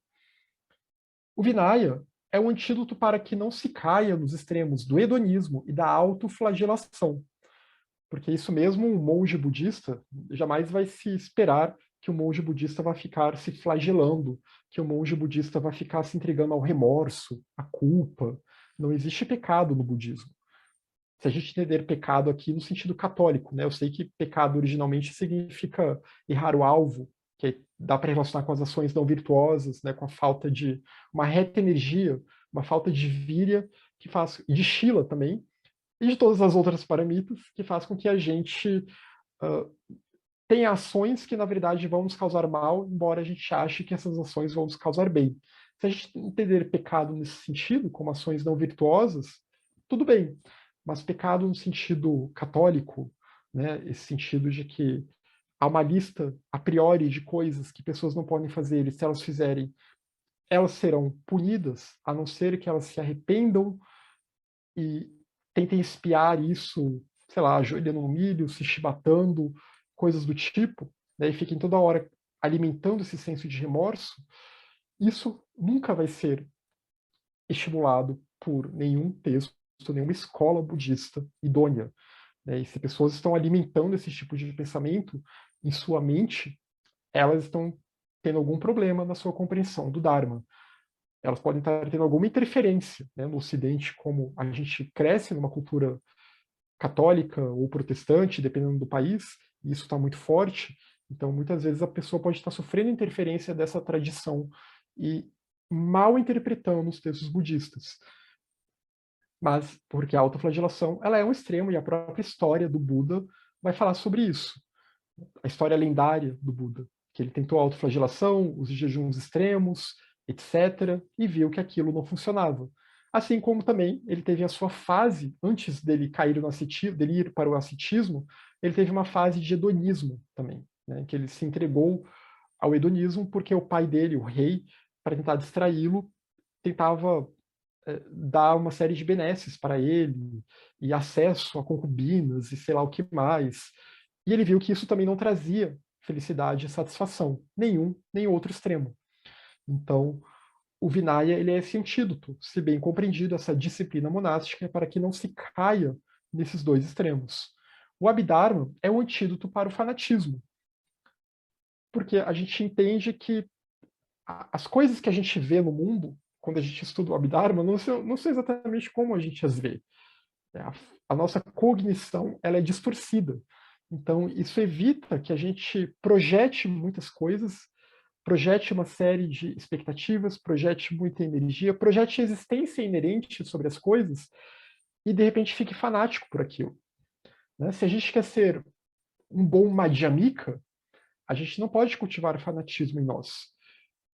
O Vinaya é um antídoto para que não se caia nos extremos do hedonismo e da autoflagelação. Porque isso mesmo, um monge budista jamais vai se esperar que o monge budista vai ficar se flagelando, que o monge budista vai ficar se entregando ao remorso, à culpa. Não existe pecado no budismo. Se a gente entender pecado aqui no sentido católico, né? Eu sei que pecado originalmente significa errar o alvo, que dá para relacionar com as ações não virtuosas, né? Com a falta de uma reta energia, uma falta de víria que faz, e de shila também, e de todas as outras paramitas, que faz com que a gente tenha ações que, na verdade, vão nos causar mal, embora a gente ache que essas ações vão nos causar bem. Se a gente entender pecado nesse sentido, como ações não virtuosas, tudo bem. Mas pecado no sentido católico, né, esse sentido de que há uma lista a priori de coisas que pessoas não podem fazer, e se elas fizerem, elas serão punidas, a não ser que elas se arrependam e tentem espiar isso, sei lá, ajoelhando no milho, se chibatando, coisas do tipo, né, e fiquem toda hora alimentando esse senso de remorso, isso nunca vai ser estimulado por nenhum texto, nenhuma escola budista idônea. Né? E se pessoas estão alimentando esse tipo de pensamento em sua mente, elas estão tendo algum problema na sua compreensão do Dharma. Elas podem estar tendo alguma interferência, né, no Ocidente, como a gente cresce numa cultura católica ou protestante, dependendo do país, e isso está muito forte. Então, muitas vezes a pessoa pode estar sofrendo interferência dessa tradição e mal interpretando os textos budistas. Mas, porque a autoflagelação ela é um extremo, e a própria história do Buda vai falar sobre isso. A história lendária do Buda. que ele tentou a autoflagelação, os jejuns extremos, etc., e viu que aquilo não funcionava. Assim como também ele teve a sua fase, antes dele cair no ascetismo, dele ir para o ascetismo, ele teve uma fase de hedonismo também, né, que ele se entregou ao hedonismo porque o pai dele, o rei, para tentar distraí-lo, tentava dar uma série de benesses para ele, e acesso a concubinas e sei lá o que mais. E ele viu que isso também não trazia felicidade e satisfação, nenhum nem outro extremo. Então, o Vinaya ele é esse antídoto, se bem compreendido, essa disciplina monástica, para que não se caia nesses dois extremos. O Abhidharma é o antídoto para o fanatismo, porque a gente entende que as coisas que a gente vê no mundo, quando a gente estuda o Abhidharma, não são exatamente como a gente as vê. A nossa cognição ela é distorcida. Então, isso evita que a gente projete muitas coisas, projete uma série de expectativas, projete muita energia, projete existência inerente sobre as coisas e, de repente, fique fanático por aquilo. Né? Se a gente quer ser um bom madhyamika, a gente não pode cultivar fanatismo em nós.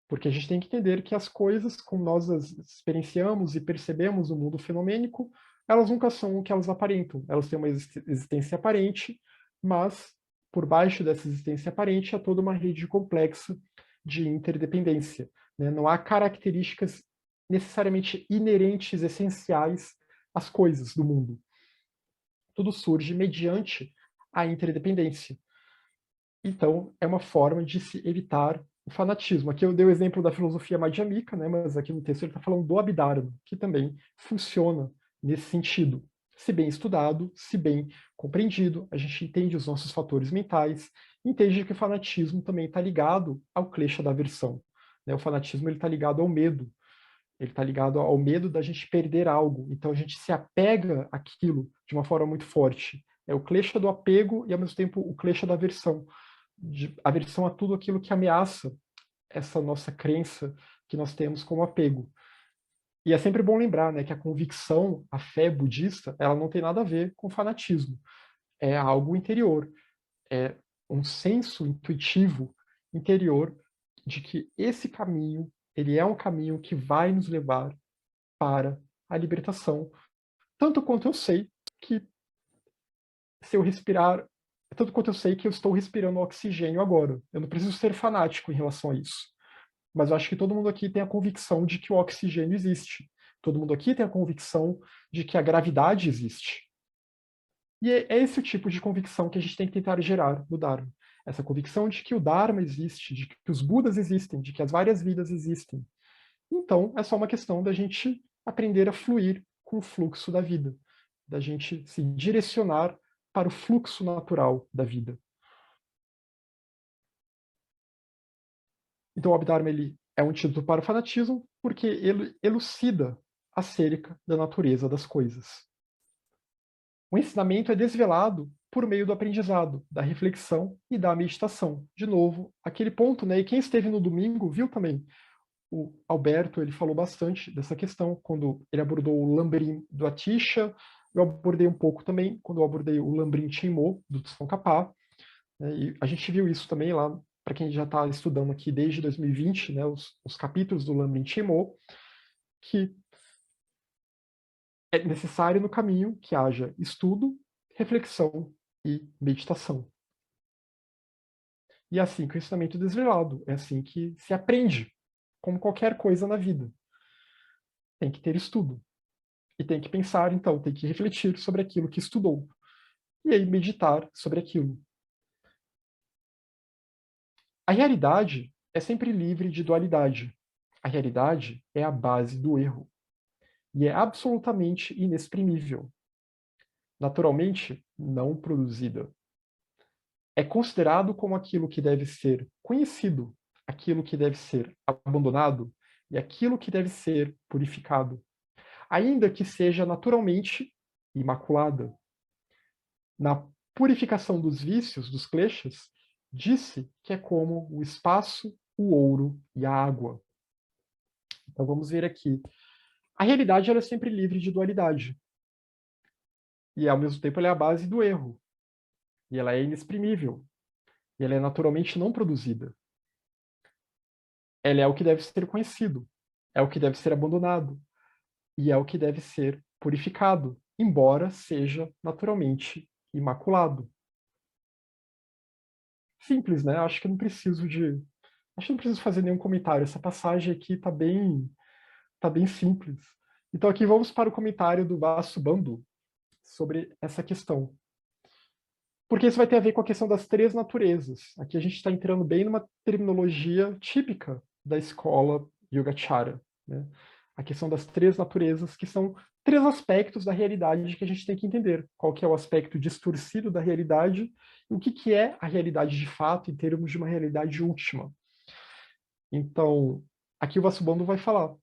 Porque a gente tem que entender que as coisas, como nós as experienciamos e percebemos no mundo fenomênico, elas nunca são o que elas aparentam. Elas têm uma existência aparente, mas por baixo dessa existência aparente há toda uma rede complexa de interdependência. Né? Não há características necessariamente inerentes, essenciais às coisas do mundo. Tudo surge mediante a interdependência. Então, é uma forma de se evitar o fanatismo. Aqui eu dei o exemplo da filosofia madhyamika, né, mas aqui no texto ele está falando do Abhidharma, que também funciona nesse sentido. Se bem estudado, se bem compreendido, a gente entende os nossos fatores mentais, entende que o fanatismo também está ligado ao klesha da aversão. Né? O fanatismo está ligado ao medo, ele está ligado ao medo da gente perder algo. Então a gente se apega àquilo de uma forma muito forte. É o klesha do apego e, ao mesmo tempo, o klesha da aversão. De aversão a tudo aquilo que ameaça essa nossa crença que nós temos como apego. E é sempre bom lembrar, né, que a convicção, a fé budista, ela não tem nada a ver com fanatismo. É algo interior. É um senso intuitivo interior de que esse caminho, ele é um caminho que vai nos levar para a libertação. Tanto quanto eu sei que se eu respirar, tanto quanto eu sei que eu estou respirando oxigênio agora. Eu não preciso ser fanático em relação a isso. Mas eu acho que todo mundo aqui tem a convicção de que o oxigênio existe. Todo mundo aqui tem a convicção de que a gravidade existe. E é esse o tipo de convicção que a gente tem que tentar gerar no Dharma. Essa convicção de que o Dharma existe, de que os Budas existem, de que as várias vidas existem. Então, é só uma questão da gente aprender a fluir com o fluxo da vida, da gente se direcionar para o fluxo natural da vida. Então, o Abhidharma ele é um antídoto para o fanatismo porque ele elucida acerca da natureza das coisas. O ensinamento é desvelado por meio do aprendizado, da reflexão e da meditação. De novo, aquele ponto, né? E quem esteve no domingo viu também. O Alberto ele falou bastante dessa questão quando ele abordou o Lambrim do Atisha. Eu abordei um pouco também quando eu abordei o Lambrim Chenmo do Tsongkhapa. Né, e a gente viu isso também lá para quem já está estudando aqui desde 2020, né, os capítulos do Lambrim Chenmo, que é necessário no caminho que haja estudo, reflexão e meditação. E é assim que o ensinamento é desvelado, é assim que se aprende, como qualquer coisa na vida. Tem que ter estudo. E tem que pensar, então, tem que refletir sobre aquilo que estudou. E aí meditar sobre aquilo. A realidade é sempre livre de dualidade. A realidade é a base do erro. E é absolutamente inexprimível. Naturalmente, não produzida. É considerado como aquilo que deve ser conhecido, aquilo que deve ser abandonado e aquilo que deve ser purificado, ainda que seja naturalmente imaculada. Na purificação dos vícios, dos kleshas, disse que é como o espaço, o ouro e a água. Então vamos ver aqui. A realidade ela é sempre livre de dualidade. E ao mesmo tempo ela é a base do erro. E ela é inexprimível. E ela é naturalmente não produzida. ela é o que deve ser conhecido, é o que deve ser abandonado, e é o que deve ser purificado, embora seja naturalmente imaculado. Simples, né? Acho que não preciso fazer nenhum comentário. Essa passagem aqui tá bem simples. Então aqui vamos para o comentário do Vasubandhu sobre essa questão. Porque isso vai ter a ver com a questão das três naturezas. Aqui a gente está entrando bem numa terminologia típica da escola Yogacara, né? A questão das três naturezas, que são três aspectos da realidade que a gente tem que entender. Qual que é o aspecto distorcido da realidade e o que, que é a realidade de fato em termos de uma realidade última. Então, aqui o Vasubandhu vai falar.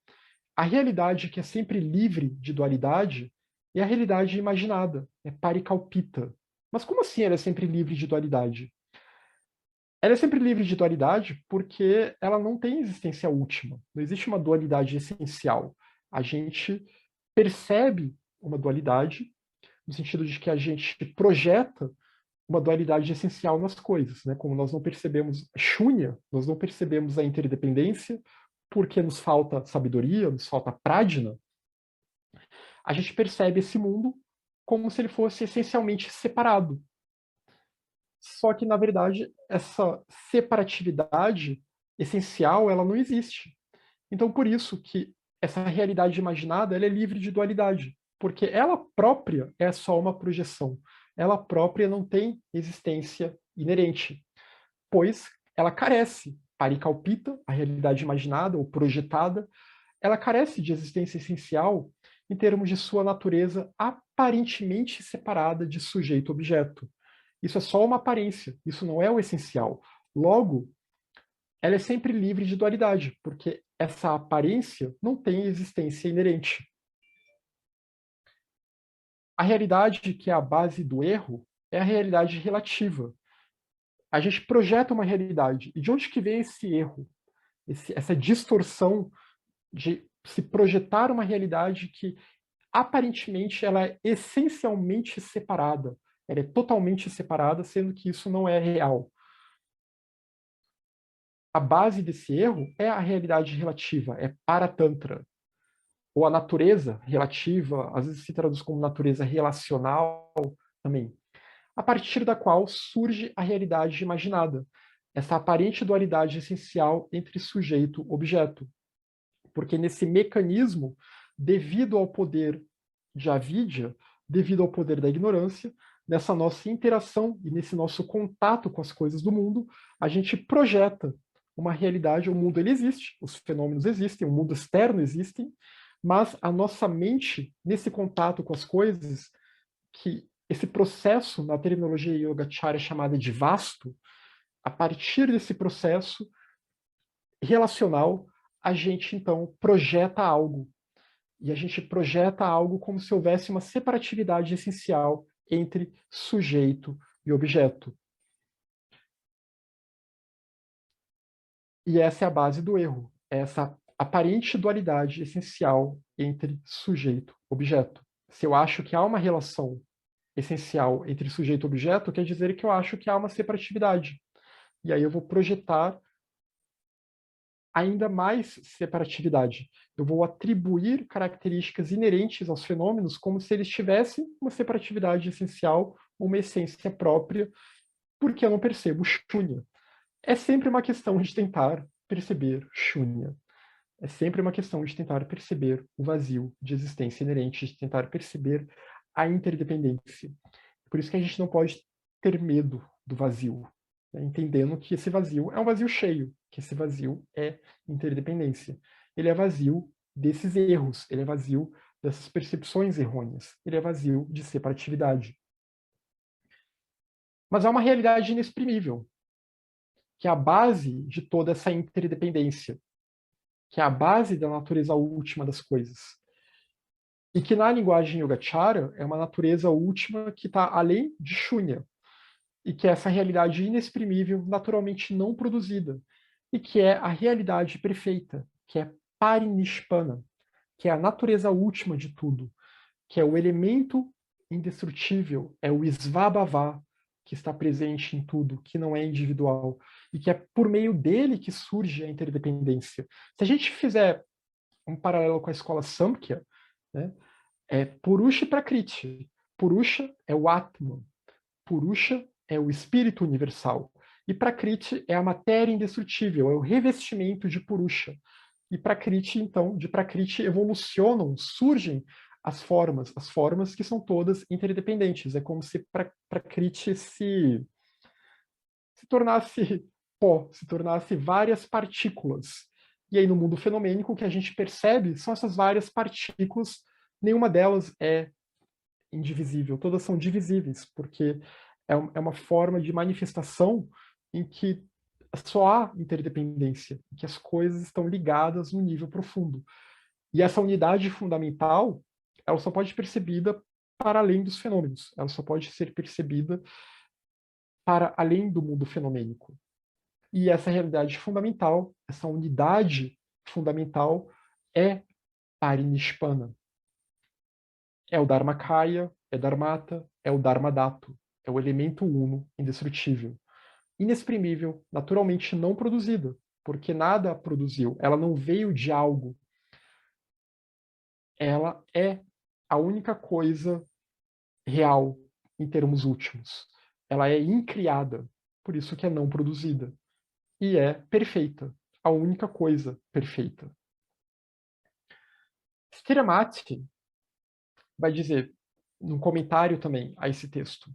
A realidade que é sempre livre de dualidade é a realidade imaginada, é parikalpita. Mas como assim ela é sempre livre de dualidade? Ela é sempre livre de dualidade porque ela não tem existência última. Não existe uma dualidade essencial. A gente percebe uma dualidade no sentido de que a gente projeta uma dualidade essencial nas coisas, né? Como nós não percebemos shunya, nós não percebemos a interdependência porque nos falta sabedoria, nos falta prajna, a gente percebe esse mundo como se ele fosse essencialmente separado. Só que, na verdade, essa separatividade essencial, ela não existe. Então, por isso que essa realidade imaginada, ela é livre de dualidade, porque ela própria é só uma projeção. Ela própria não tem existência inerente, pois ela carece, parikalpita, a realidade imaginada ou projetada, ela carece de existência essencial em termos de sua natureza aparentemente separada de sujeito-objeto. Isso é só uma aparência, isso não é o essencial. Logo, ela é sempre livre de dualidade, porque essa aparência não tem existência inerente. A realidade que é a base do erro é a realidade relativa. A gente projeta uma realidade. E de onde que vem esse erro? Essa distorção de se projetar uma realidade que aparentemente ela é essencialmente separada. Ela é totalmente separada, sendo que isso não é real. A base desse erro é a realidade relativa, é paratantra, ou a natureza relativa, às vezes se traduz como natureza relacional também, a partir da qual surge a realidade imaginada, essa aparente dualidade essencial entre sujeito e objeto. Porque nesse mecanismo, devido ao poder de avidya, devido ao poder da ignorância, nessa nossa interação e nesse nosso contato com as coisas do mundo, a gente projeta uma realidade, o mundo ele existe, os fenômenos existem, o mundo externo existe, mas a nossa mente, nesse contato com as coisas, que esse processo, na terminologia Yogacara, é chamada de vasto, a partir desse processo relacional, a gente então projeta algo. E a gente projeta algo como se houvesse uma separatividade essencial entre sujeito e objeto. E essa é a base do erro, essa aparente dualidade essencial entre sujeito e objeto. Se eu acho que há uma relação essencial entre sujeito e objeto, quer dizer que eu acho que há uma separatividade. E aí eu vou projetar ainda mais separatividade. Eu vou atribuir características inerentes aos fenômenos como se eles tivessem uma separatividade essencial, uma essência própria, porque eu não percebo shunya. É sempre uma questão de tentar perceber shunya. É sempre uma questão de tentar perceber o vazio de existência inerente, de tentar perceber a interdependência. Por isso que a gente não pode ter medo do vazio, né? Entendendo que esse vazio é um vazio cheio, que esse vazio é interdependência. Ele é vazio desses erros, ele é vazio dessas percepções errôneas, ele é vazio de separatividade. Mas há uma realidade inexprimível, que é a base de toda essa interdependência, que é a base da natureza última das coisas. E que na linguagem Yogacara é uma natureza última que está além de Shunya, e que é essa realidade inexprimível, naturalmente não produzida, e que é a realidade perfeita, que é Parinishpana, que é a natureza última de tudo, que é o elemento indestrutível, é o Svabhava, que está presente em tudo, que não é individual, e que é por meio dele que surge a interdependência. Se a gente fizer um paralelo com a escola Samkhya, né, é Purusha e Prakriti. Purusha é o Atman, Purusha é o espírito universal, e Prakriti é a matéria indestrutível, é o revestimento de Purusha. E Prakriti, então, de Prakriti evolucionam, surgem as formas que são todas interdependentes. É como se Prakriti se tornasse pó, se tornasse várias partículas. E aí, no mundo fenomênico, o que a gente percebe são essas várias partículas, nenhuma delas é indivisível, todas são divisíveis, porque é uma forma de manifestação em que só há interdependência, em que as coisas estão ligadas no nível profundo. E essa unidade fundamental, ela só pode ser percebida para além dos fenômenos, ela só pode ser percebida para além do mundo fenomênico. E essa realidade fundamental, essa unidade fundamental é Parinishpana. É o Dharmakaya, é Dharmata, é o Dharmadato, é o elemento uno, indestrutível. Inexprimível, naturalmente não produzida, porque nada a produziu, ela não veio de algo. Ela é a única coisa real em termos últimos. Ela é incriada, por isso que é não produzida. E é perfeita, a única coisa perfeita. Stiramati vai dizer, num comentário também a esse texto,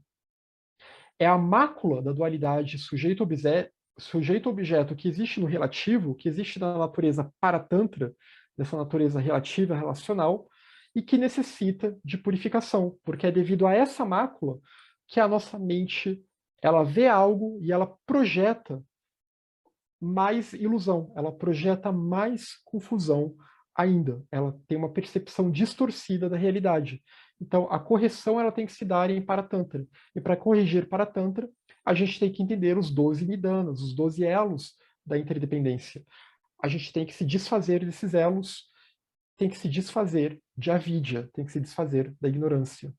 é a mácula da dualidade sujeito-objeto que existe no relativo, que existe na natureza paratantra, dessa natureza relativa, relacional, e que necessita de purificação, porque é devido a essa mácula que a nossa mente ela vê algo e ela projeta mais ilusão, ela projeta mais confusão ainda, ela tem uma percepção distorcida da realidade. Então, a correção ela tem que se dar em Paratantra. E para corrigir Paratantra, a gente tem que entender os 12 nidanas, os 12 elos da interdependência. A gente tem que se desfazer desses elos, tem que se desfazer de avidya, tem que se desfazer da ignorância.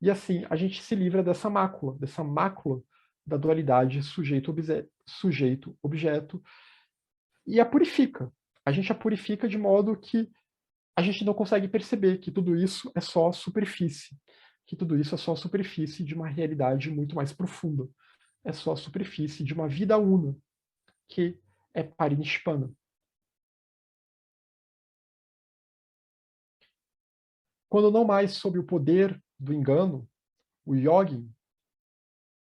E assim, a gente se livra dessa mácula da dualidade sujeito-objeto, e a purifica. A gente a purifica de modo que a gente não consegue perceber que tudo isso é só superfície, que tudo isso é só superfície de uma realidade muito mais profunda. É só a superfície de uma vida una, que é Parinishpana. Quando não mais sob o poder do engano, o yogin,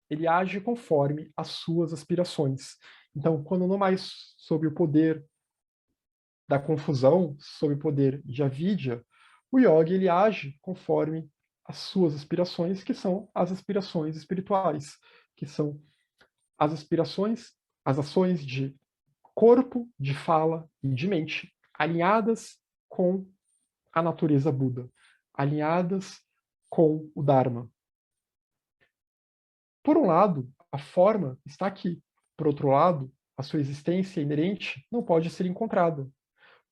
ele age conforme as suas aspirações. Então, quando não mais sob o poder da confusão, sob o poder de avidya, o yogi ele age conforme as suas aspirações, que são as aspirações espirituais, que são as aspirações, as ações de corpo, de fala e de mente, alinhadas com a natureza Buda, alinhadas com o Dharma. Por um lado, a forma está aqui. Por outro lado, a sua existência inerente não pode ser encontrada.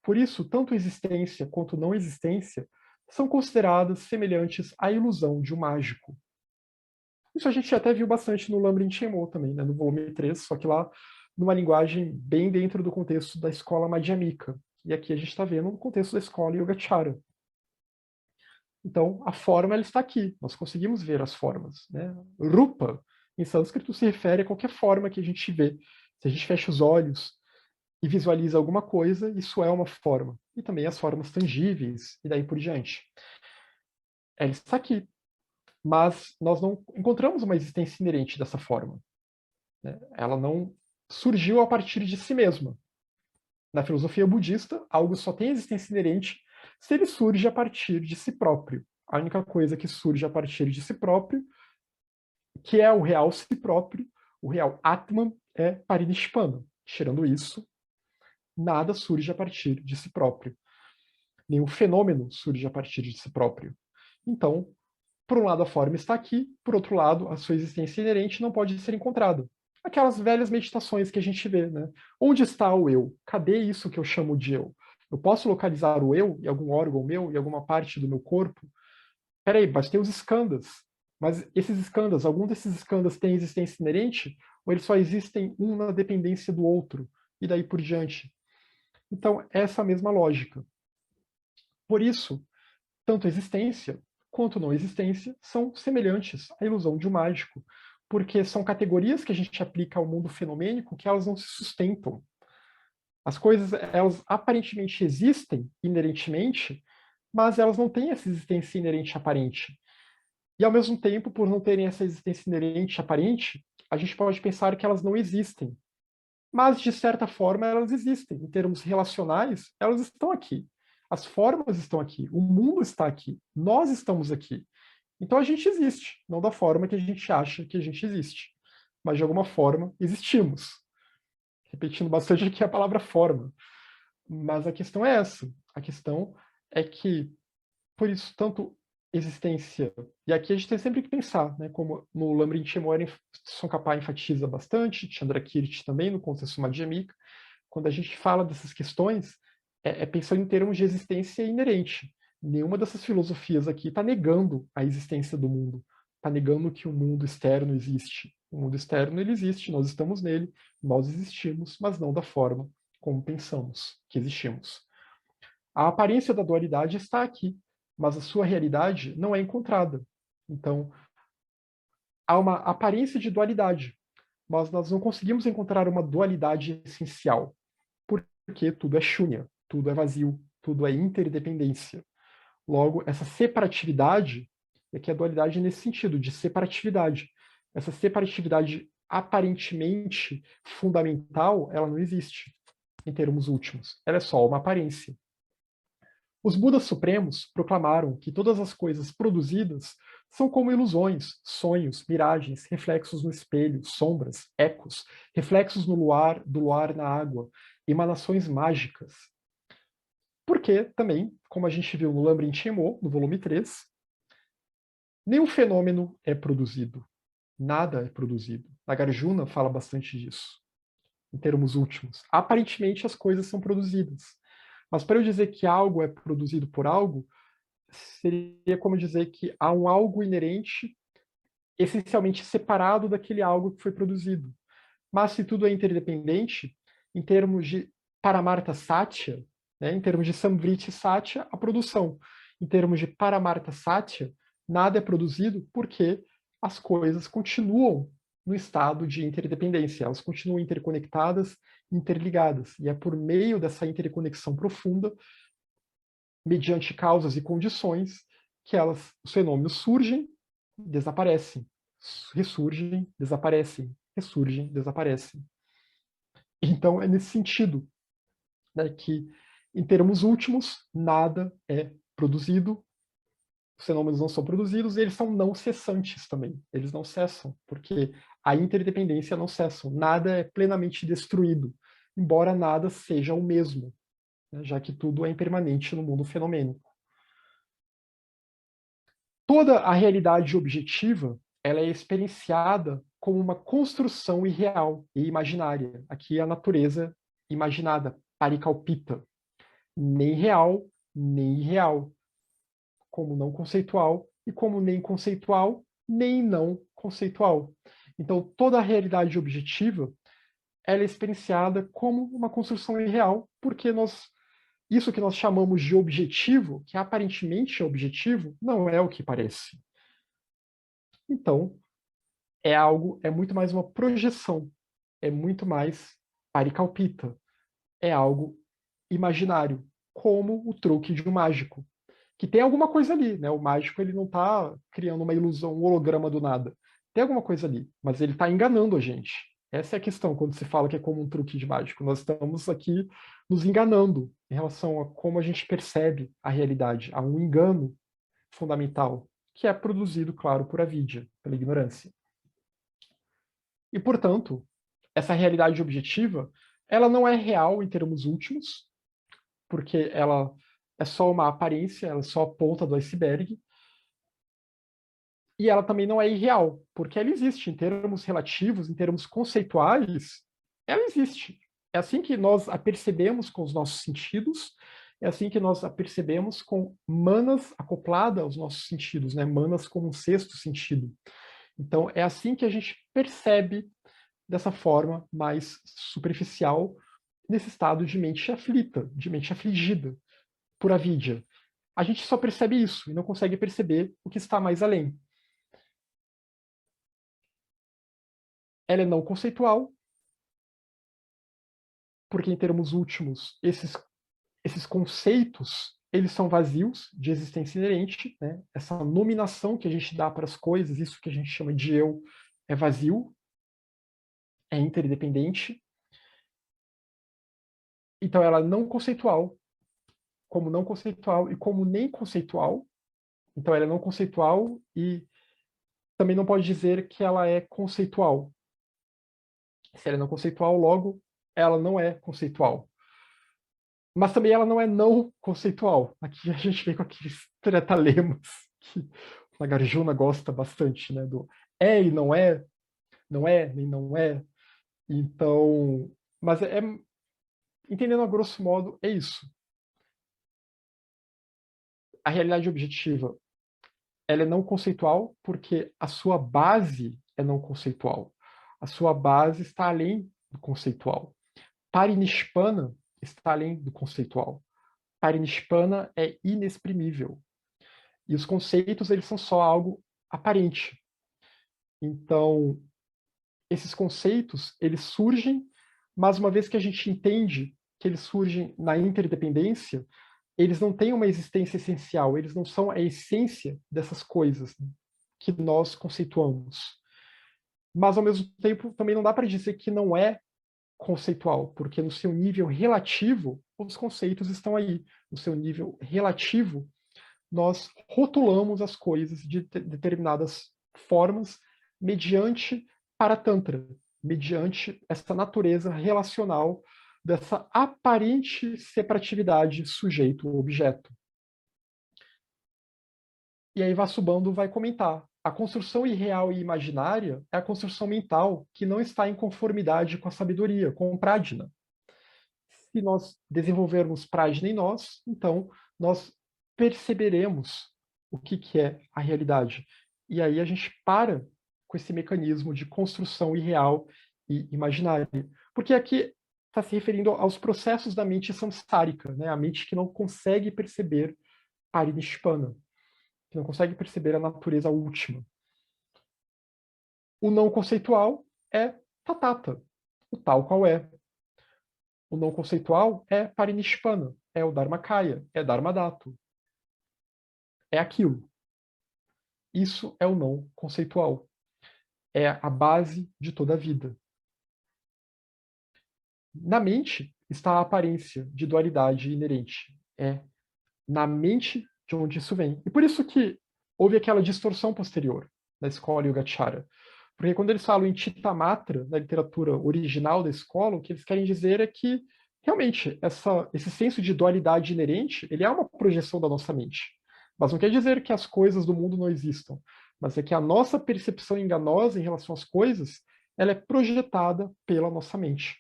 Por isso, tanto existência quanto não existência são consideradas semelhantes à ilusão de um mágico. Isso a gente até viu bastante no Lambrin Chenmo também, né, no volume 3, só que lá numa linguagem bem dentro do contexto da escola Madhyamika. E aqui a gente está vendo no contexto da escola Yogacara. Então, a forma ela está aqui, nós conseguimos ver as formas. Né? Rupa, em sânscrito, se refere a qualquer forma que a gente vê. Se a gente fecha os olhos e visualiza alguma coisa, isso é uma forma. E também as formas tangíveis, e daí por diante. Ela está aqui, mas nós não encontramos uma existência inerente dessa forma. Né? Ela não surgiu a partir de si mesma. Na filosofia budista, algo só tem existência inerente se ele surge a partir de si próprio. A única coisa que surge a partir de si próprio, que é o real si próprio, o real Atman, é Parinishpana. Tirando isso, nada surge a partir de si próprio. Nenhum fenômeno surge a partir de si próprio. Então, por um lado, a forma está aqui, por outro lado, a sua existência inerente não pode ser encontrada. Aquelas velhas meditações que a gente vê, né? Onde está o eu? Cadê isso que eu chamo de eu? Eu posso localizar o eu em algum órgão meu, em alguma parte do meu corpo? Peraí, mas tem os skandhas. Mas esses skandhas, algum desses skandhas tem existência inerente, ou eles só existem um na dependência do outro, e daí por diante. Então, essa é a mesma lógica. Por isso, tanto existência quanto não existência são semelhantes à ilusão de um mágico, porque são categorias que a gente aplica ao mundo fenomênico que elas não se sustentam. As coisas, elas aparentemente existem inerentemente, mas elas não têm essa existência inerente aparente. E, ao mesmo tempo, por não terem essa existência inerente aparente, a gente pode pensar que elas não existem. Mas, de certa forma, elas existem. Em termos relacionais, elas estão aqui. As formas estão aqui. O mundo está aqui. Nós estamos aqui. Então, a gente existe. Não da forma que a gente acha que a gente existe. Mas, de alguma forma, existimos. Repetindo bastante aqui a palavra forma. Mas a questão é essa. A questão é que, por isso, tanto existência, e aqui a gente tem sempre que pensar, né, como no Lambertin Morin Tsongkhapa enfatiza bastante, Chandrakirti também, no contexto madhyamika, quando a gente fala dessas questões, pensando em termos de existência inerente. Nenhuma dessas filosofias aqui está negando a existência do mundo, está negando que o mundo externo existe. O mundo externo ele existe, nós estamos nele, nós existimos, mas não da forma como pensamos que existimos. A aparência da dualidade está aqui, mas a sua realidade não é encontrada. Então, há uma aparência de dualidade, mas nós não conseguimos encontrar uma dualidade essencial, porque tudo é shunya, tudo é vazio, tudo é interdependência. Logo, essa separatividade, é que a dualidade é nesse sentido, de separatividade. Essa separatividade aparentemente fundamental, ela não existe, em termos últimos. Ela é só uma aparência. Os Budas Supremos proclamaram que todas as coisas produzidas são como ilusões, sonhos, miragens, reflexos no espelho, sombras, ecos, reflexos no luar, do luar na água, emanações mágicas. Porque também, como a gente viu no Lambertin Mo, no volume 3, nenhum fenômeno é produzido. Nada é produzido. Nagarjuna fala bastante disso, em termos últimos. Aparentemente as coisas são produzidas. Mas para eu dizer que algo é produzido por algo, seria como dizer que há um algo inerente, essencialmente separado daquele algo que foi produzido. Mas se tudo é interdependente, em termos de Paramartha Satya, né, em termos de Samvriti Satya, a produção. Em termos de Paramartha Satya, nada é produzido porque as coisas continuam no estado de interdependência, elas continuam interconectadas, interligadas. E é por meio dessa interconexão profunda, mediante causas e condições, que os fenômenos surgem, desaparecem, ressurgem, desaparecem, ressurgem, desaparecem. Então, é nesse sentido, né, que, em termos últimos, nada é produzido, os fenômenos não são produzidos, e eles são não cessantes também. Eles não cessam, porque a interdependência não cessa. Nada é plenamente destruído, embora nada seja o mesmo, né, já que tudo é impermanente no mundo fenomênico. Toda a realidade objetiva ela é experienciada como uma construção irreal e imaginária. Aqui é a natureza imaginada, parikalpita. Nem real, nem irreal. Como não conceitual e como nem conceitual, nem não conceitual. Então, toda a realidade objetiva ela é experienciada como uma construção irreal, porque isso que nós chamamos de objetivo, que aparentemente é objetivo, não é o que parece. Então, é muito mais uma projeção, é muito mais parikalpita, é algo imaginário, como o truque de um mágico, que tem alguma coisa ali, né? O mágico ele não está criando uma ilusão, um holograma do nada. Tem alguma coisa ali, mas ele está enganando a gente. Essa é a questão quando se fala que é como um truque de mágico. Nós estamos aqui nos enganando em relação a como a gente percebe a realidade. Há um engano fundamental, que é produzido, claro, por avidya, pela ignorância. E, portanto, essa realidade objetiva, ela não é real em termos últimos, porque ela é só uma aparência, ela é só a ponta do iceberg, e ela também não é irreal, porque ela existe em termos relativos, em termos conceituais, ela existe. É assim que nós a percebemos com os nossos sentidos, É assim que nós a percebemos com manas acoplada aos nossos sentidos, né? Manas como um sexto sentido. Então, é assim que a gente percebe dessa forma mais superficial, nesse estado de mente aflita, de mente afligida por avidya. A gente só percebe isso e não consegue perceber o que está mais além. Ela é não conceitual, porque em termos últimos, esses conceitos, eles são vazios de existência inerente, né? Essa nominação que a gente dá para as coisas, isso que a gente chama de eu, é vazio, é interdependente. Então ela é não conceitual, como não conceitual e como nem conceitual. Então ela é não conceitual e também não pode dizer que ela é conceitual. Se ela é não conceitual, logo ela não é conceitual. Mas também ela não é não conceitual. Aqui a gente vem com aqueles tretalemas que a Nagarjuna gosta bastante, né? Do é e não é, não é nem não é. Então, mas entendendo a grosso modo, é isso. A realidade objetiva, ela é não conceitual porque a sua base é não conceitual. A sua base está além do conceitual. Parinishpana está além do conceitual. Parinishpana é inexprimível. E os conceitos, eles são só algo aparente. Então, esses conceitos, eles surgem, mas uma vez que a gente entende que eles surgem na interdependência, eles não têm uma existência essencial, eles não são a essência dessas coisas que nós conceituamos. Mas, ao mesmo tempo, também não dá para dizer que não é conceitual, porque no seu nível relativo, os conceitos estão aí. No seu nível relativo, nós rotulamos as coisas de determinadas formas mediante Paratantra, mediante essa natureza relacional dessa aparente separatividade sujeito-objeto. E aí Vasubandhu vai comentar: a construção irreal e imaginária é a construção mental que não está em conformidade com a sabedoria, com o Prajna. Se nós desenvolvermos Prajna em nós, então nós perceberemos o que é a realidade. E aí a gente para com esse mecanismo de construção irreal e imaginária. Porque aqui está se referindo aos processos da mente samsárica, né? A mente que não consegue perceber Parinishpana, que não consegue perceber a natureza última. O não conceitual é tatata, o tal qual é. O não conceitual é Parinishpana, é o Dharmakaya, é Dharmadato. É aquilo. Isso é o não conceitual. É a base de toda a vida. Na mente está a aparência de dualidade inerente. É na mente de onde isso vem. E por isso que houve aquela distorção posterior na escola Yogacara. Porque quando eles falam em Chittamatra, na literatura original da escola, o que eles querem dizer é que, realmente, esse senso de dualidade inerente, ele é uma projeção da nossa mente. Mas não quer dizer que as coisas do mundo não existam. Mas é que a nossa percepção enganosa em relação às coisas, ela é projetada pela nossa mente.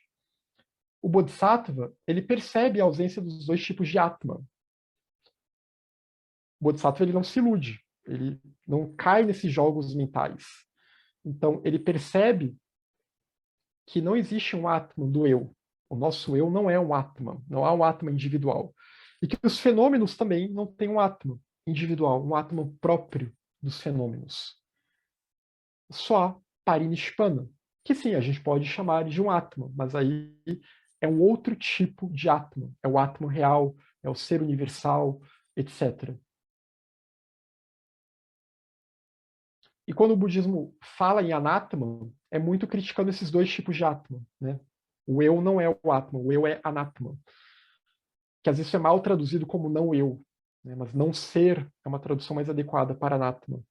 O Bodhisattva, ele percebe a ausência dos dois tipos de Atma. O Bodhisattva, ele não se ilude. Ele não cai nesses jogos mentais. Então, ele percebe que não existe um Atman do eu. O nosso eu não é um Atman, não há um Atman individual. E que os fenômenos também não têm um Atman individual, um Atman próprio dos fenômenos. Só há Parinishpana, que sim, a gente pode chamar de um Atman, mas aí é um outro tipo de Atman. É o Atman real, é o ser universal, etc. E quando o budismo fala em anatman, é muito criticando esses dois tipos de atman, né? O eu não é o atman, o eu é anatman. Que às vezes é mal traduzido como não eu, né? Mas não ser é uma tradução mais adequada para anatman.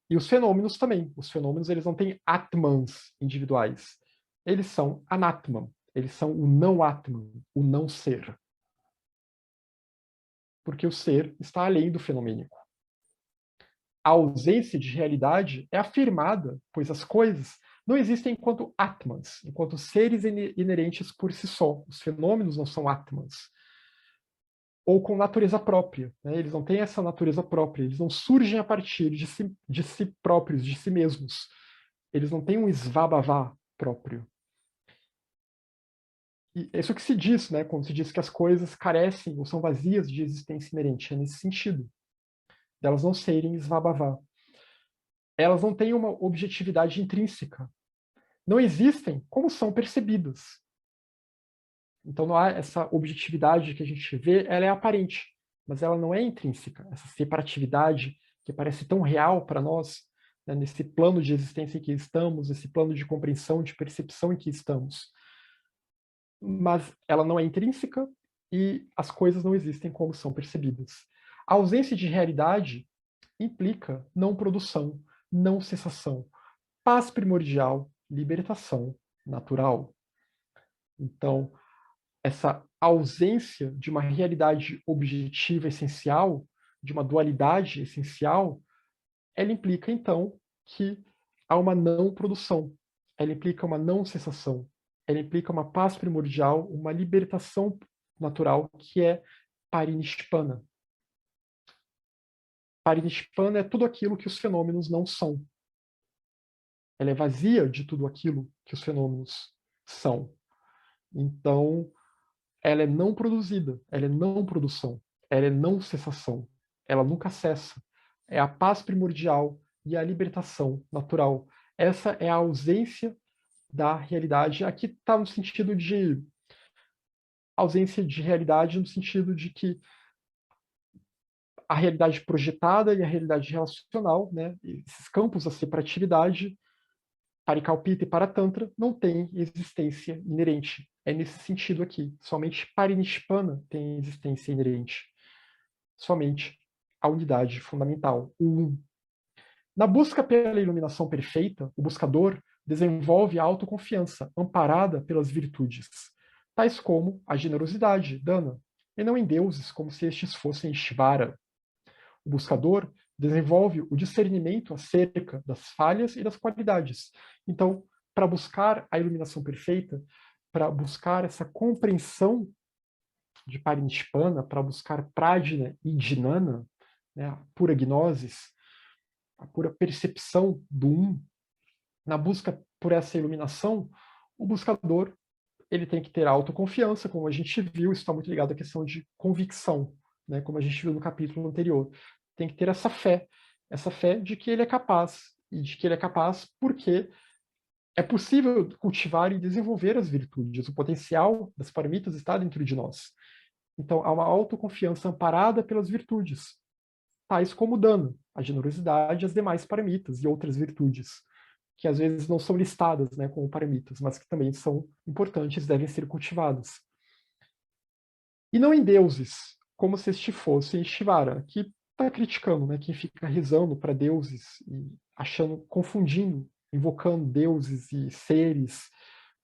E os fenômenos também. Os fenômenos, eles não têm atmans individuais. Eles são anatman. Eles são o não atman, o não ser. Porque o ser está além do fenomênico. A ausência de realidade é afirmada, pois as coisas não existem enquanto atmans, enquanto seres inerentes por si só. Os fenômenos não são atmans. ou com natureza própria, né? Eles não têm essa natureza própria, eles não surgem a partir de si próprios, de si mesmos. Eles não têm um svabhava próprio. E é isso que se diz, né, quando se diz que as coisas carecem ou são vazias de existência inerente, é nesse sentido, delas não serem svabhava. Elas não têm uma objetividade intrínseca. Não existem como são percebidas. Então não há essa objetividade que a gente vê, ela é aparente, mas ela não é intrínseca. Essa separatividade que parece tão real para nós, né, nesse plano de existência em que estamos, esse plano de compreensão, de percepção em que estamos. Mas ela não é intrínseca e as coisas não existem como são percebidas. A ausência de realidade implica não produção, não cessação, paz primordial, libertação natural. Então, essa ausência de uma realidade objetiva essencial, de uma dualidade essencial, ela implica, então, que há uma não produção, ela implica uma não cessação, ela implica uma paz primordial, uma libertação natural, que é parinishpana. Parinishpana é tudo aquilo que os fenômenos não são. Ela é vazia de tudo aquilo que os fenômenos são. Então, ela é não produzida, ela é não produção, ela é não cessação, ela nunca cessa. É a paz primordial e a libertação natural. Essa é a ausência da realidade. Aqui está no sentido de ausência de realidade, no sentido de que a realidade projetada e a realidade relacional, né, esses campos da separatividade, Parikalpita e Paratantra, não têm existência inerente. É nesse sentido aqui. Somente Parinishpana tem existência inerente. Somente a unidade fundamental, o Um. Na busca pela iluminação perfeita, o buscador desenvolve a autoconfiança, amparada pelas virtudes, tais como a generosidade, Dana, e não em deuses como se estes fossem Shvara. O buscador desenvolve o discernimento acerca das falhas e das qualidades. Então, para buscar a iluminação perfeita, para buscar essa compreensão de Parinishpana, para buscar Prajna e Jnana, né, a pura gnosis, a pura percepção do Um, na busca por essa iluminação, o buscador ele tem que ter autoconfiança, como a gente viu, isso está muito ligado à questão de convicção, né, como a gente viu no capítulo anterior. Tem que ter essa fé de que ele é capaz, e de que ele é capaz porque é possível cultivar e desenvolver as virtudes, o potencial das paramitas está dentro de nós. Então, há uma autoconfiança amparada pelas virtudes, tais como o dano, a generosidade e as demais paramitas e outras virtudes, que às vezes não são listadas, né, como paramitas, mas que também são importantes, devem ser cultivadas. E não em deuses, como se este fosse Shivara, que está criticando, né, quem fica rezando para deuses e achando, confundindo, invocando deuses e seres,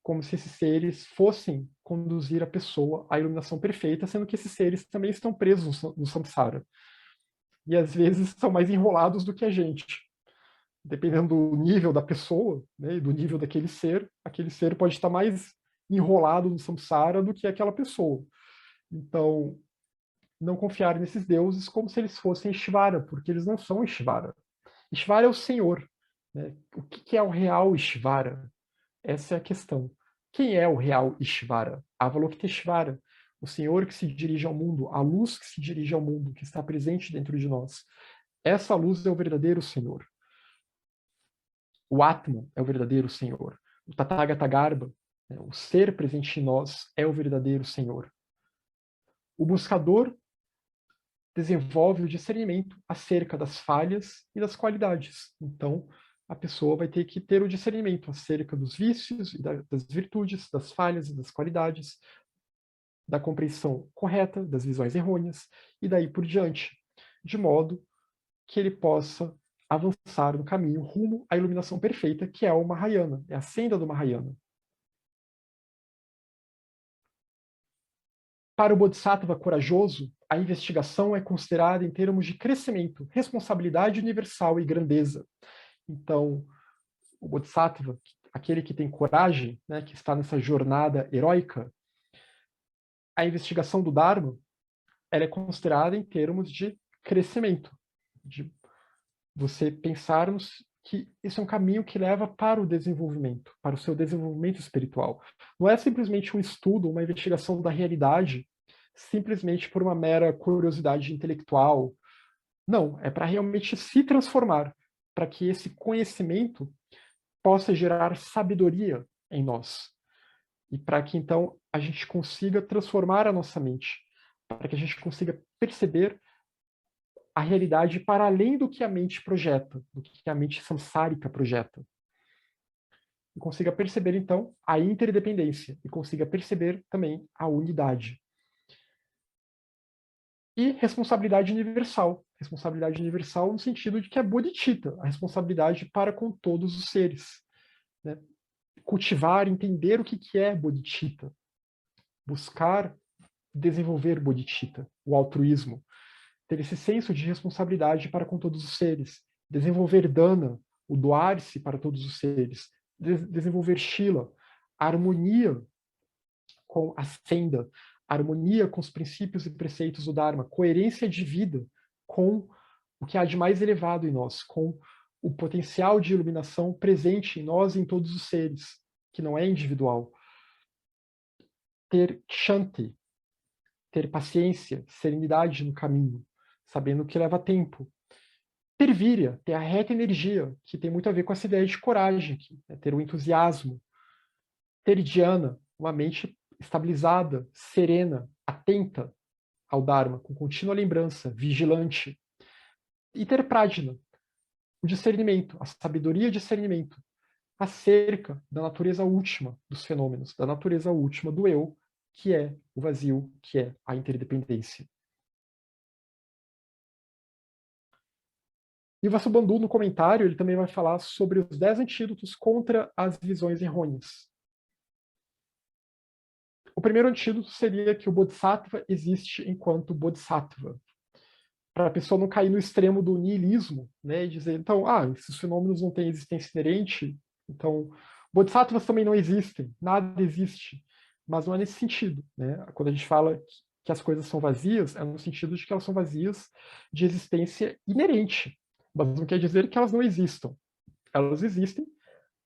como se esses seres fossem conduzir a pessoa à iluminação perfeita, sendo que esses seres também estão presos no samsara. E às vezes são mais enrolados do que a gente. Dependendo do nível da pessoa, né, e do nível daquele ser pode estar mais enrolado no samsara do que aquela pessoa. Então, não confiar nesses deuses como se eles fossem Ishvara, porque eles não são Ishvara. Ishvara é o Senhor. Né? O que é o real Ishvara? Essa é a questão. Quem é o real Ishvara? Avalokiteshvara, o Senhor que se dirige ao mundo, a luz que se dirige ao mundo, que está presente dentro de nós. Essa luz é o verdadeiro Senhor. O Atman é o verdadeiro Senhor. O Tathagata Garbha, né, o ser presente em nós, é o verdadeiro Senhor. O buscador desenvolve o discernimento acerca das falhas e das qualidades. Então, a pessoa vai ter que ter o discernimento acerca dos vícios e das virtudes, das falhas e das qualidades, da compreensão correta, das visões errôneas, e daí por diante, de modo que ele possa avançar no caminho rumo à iluminação perfeita, que é o Mahayana, é a senda do Mahayana. Para o Bodhisattva corajoso, a investigação é considerada em termos de crescimento, responsabilidade universal e grandeza. Então, o Bodhisattva, aquele que tem coragem, né, que está nessa jornada heróica, a investigação do Dharma ela é considerada em termos de crescimento, de você pensarmos que isso é um caminho que leva para o desenvolvimento, para o seu desenvolvimento espiritual. Não é simplesmente um estudo, uma investigação da realidade, simplesmente por uma mera curiosidade intelectual. Não, é para realmente se transformar, para que esse conhecimento possa gerar sabedoria em nós. E para que então a gente consiga transformar a nossa mente, para que a gente consiga perceber a realidade para além do que a mente projeta, do que a mente samsárica projeta. E consiga perceber, então, a interdependência e consiga perceber também a unidade. E responsabilidade universal. Responsabilidade universal no sentido de que é bodhicitta, a responsabilidade para com todos os seres. Né? Cultivar, entender o que é bodhicitta. Buscar desenvolver bodhicitta, o altruísmo. Ter esse senso de responsabilidade para com todos os seres. Desenvolver dana, o doar-se para todos os seres. Desenvolver shila, a harmonia com a senda, harmonia com os princípios e preceitos do Dharma, coerência de vida com o que há de mais elevado em nós, com o potencial de iluminação presente em nós e em todos os seres, que não é individual. Ter shanti, ter paciência, serenidade no caminho, sabendo que leva tempo. Ter virya, ter a reta energia, que tem muito a ver com essa ideia de coragem aqui, né? Ter o entusiasmo. Ter dhyana, uma mente estabilizada, serena, atenta ao Dharma, com contínua lembrança, vigilante. E ter prajna, o discernimento, a sabedoria e discernimento, acerca da natureza última dos fenômenos, da natureza última do eu, que é o vazio, que é a interdependência. E o Vasubandhu, no comentário, ele também vai falar sobre os 10 antídotos contra as visões errôneas. O primeiro antídoto seria que o Bodhisattva existe enquanto Bodhisattva. Para a pessoa não cair no extremo do niilismo, né, e dizer, então, esses fenômenos não têm existência inerente, então, Bodhisattvas também não existem, nada existe. Mas não é nesse sentido, né? Quando a gente fala que as coisas são vazias, é no sentido de que elas são vazias de existência inerente, mas não quer dizer que elas não existam. Elas existem,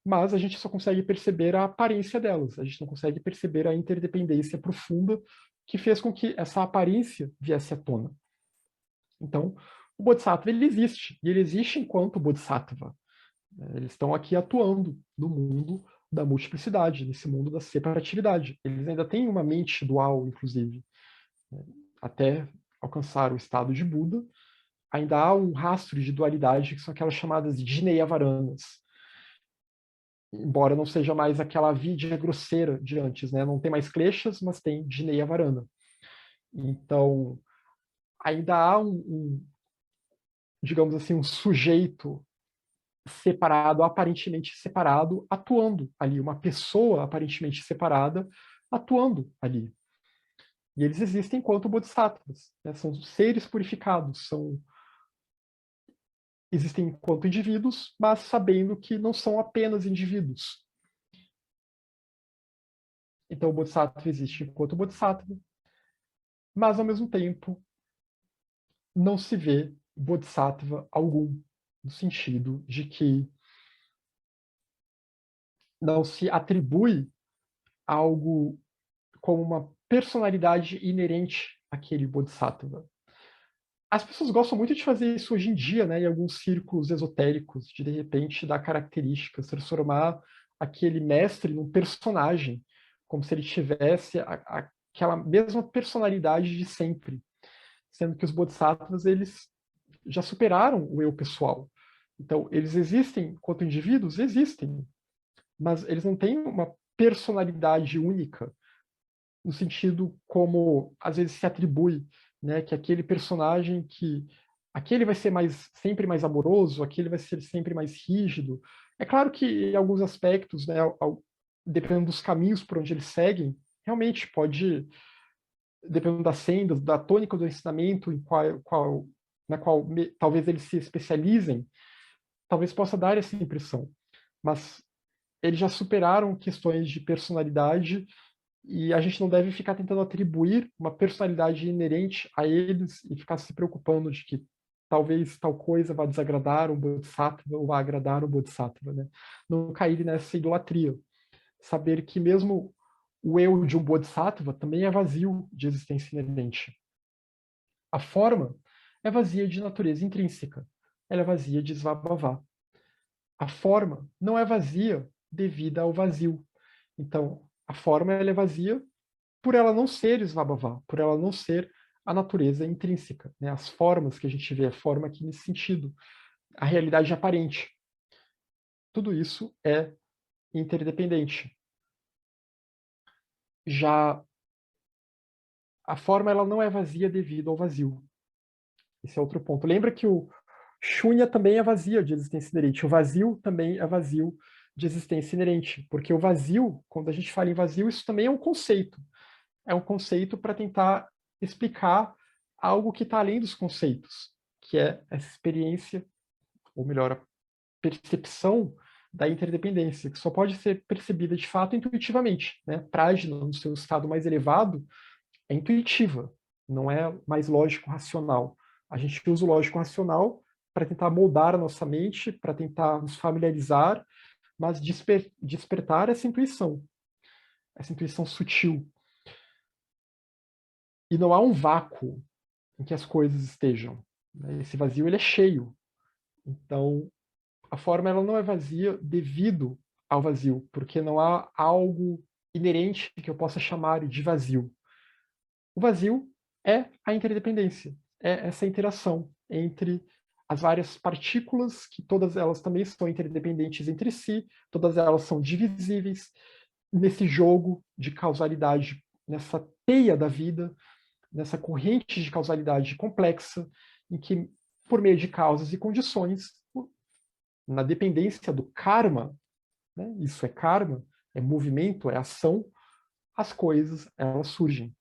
mas a gente só consegue perceber a aparência delas, a gente não consegue perceber a interdependência profunda que fez com que essa aparência viesse à tona. Então, o Bodhisattva ele existe, e ele existe enquanto Bodhisattva. Eles estão aqui atuando no mundo da multiplicidade, nesse mundo da separatividade. Eles ainda têm uma mente dual, inclusive. Até alcançar o estado de Buda, ainda há um rastro de dualidade, que são aquelas chamadas de Jineyavaranas. Embora não seja mais aquela vidya grosseira de antes, né? Não tem mais kleshas, mas tem Jineyavarana. Então, ainda há digamos assim, um sujeito separado, aparentemente separado, atuando ali, uma pessoa aparentemente separada, atuando ali. E eles existem enquanto bodhisattvas, né? São seres purificados, existem enquanto indivíduos, mas sabendo que não são apenas indivíduos. Então o bodhisattva existe enquanto bodhisattva, mas ao mesmo tempo não se vê bodhisattva algum, no sentido de que não se atribui algo como uma personalidade inerente àquele bodhisattva. As pessoas gostam muito de fazer isso hoje em dia, né, em alguns círculos esotéricos, de repente dar características, transformar aquele mestre num personagem, como se ele tivesse aquela mesma personalidade de sempre, sendo que os bodhisattvas eles já superaram o eu pessoal. Então, eles existem enquanto indivíduos? Existem, mas eles não têm uma personalidade única, no sentido como às vezes se atribui, né, que aquele personagem que aquele vai ser sempre mais amoroso, aquele vai ser sempre mais rígido. É claro que em alguns aspectos, né, dependendo dos caminhos por onde eles seguem, realmente pode, dependendo das sendas, da tônica do ensinamento na qual talvez eles se especializem, talvez possa dar essa impressão. Mas eles já superaram questões de personalidade E a gente não deve ficar tentando atribuir uma personalidade inerente a eles e ficar se preocupando de que talvez tal coisa vá desagradar um bodhisattva ou vá agradar um bodhisattva, né? Não cair nessa idolatria. Saber que mesmo o eu de um bodhisattva também é vazio de existência inerente. A forma é vazia de natureza intrínseca. Ela é vazia de svabhava. A forma não é vazia devido ao vazio. Então, a forma ela é vazia por ela não ser svabhava, por ela não ser a natureza intrínseca. Né? As formas que a gente vê, a forma aqui nesse sentido, a realidade aparente. Tudo isso é interdependente. Já a forma ela não é vazia devido ao vazio. Esse é outro ponto. Lembra que o Shunya também é vazio de existência inerente. O vazio também é vazio de existência inerente. Porque o vazio, quando a gente fala em vazio, isso também é um conceito. É um conceito para tentar explicar algo que está além dos conceitos, que é essa experiência, ou melhor, a percepção da interdependência, que só pode ser percebida de fato intuitivamente. Né? Prajna, no seu estado mais elevado, é intuitiva, não é mais lógico-racional. A gente usa o lógico-racional para tentar moldar a nossa mente, para tentar nos familiarizar, mas despertar essa intuição sutil. E não há um vácuo em que as coisas estejam. Né? Esse vazio ele é cheio. Então, a forma ela não é vazia devido ao vazio, porque não há algo inerente que eu possa chamar de vazio. O vazio é a interdependência, é essa interação entre as várias partículas, que todas elas também são interdependentes entre si, todas elas são divisíveis nesse jogo de causalidade, nessa teia da vida, nessa corrente de causalidade complexa, em que, por meio de causas e condições, na dependência do karma, né, isso é karma, é movimento, é ação, as coisas elas surgem.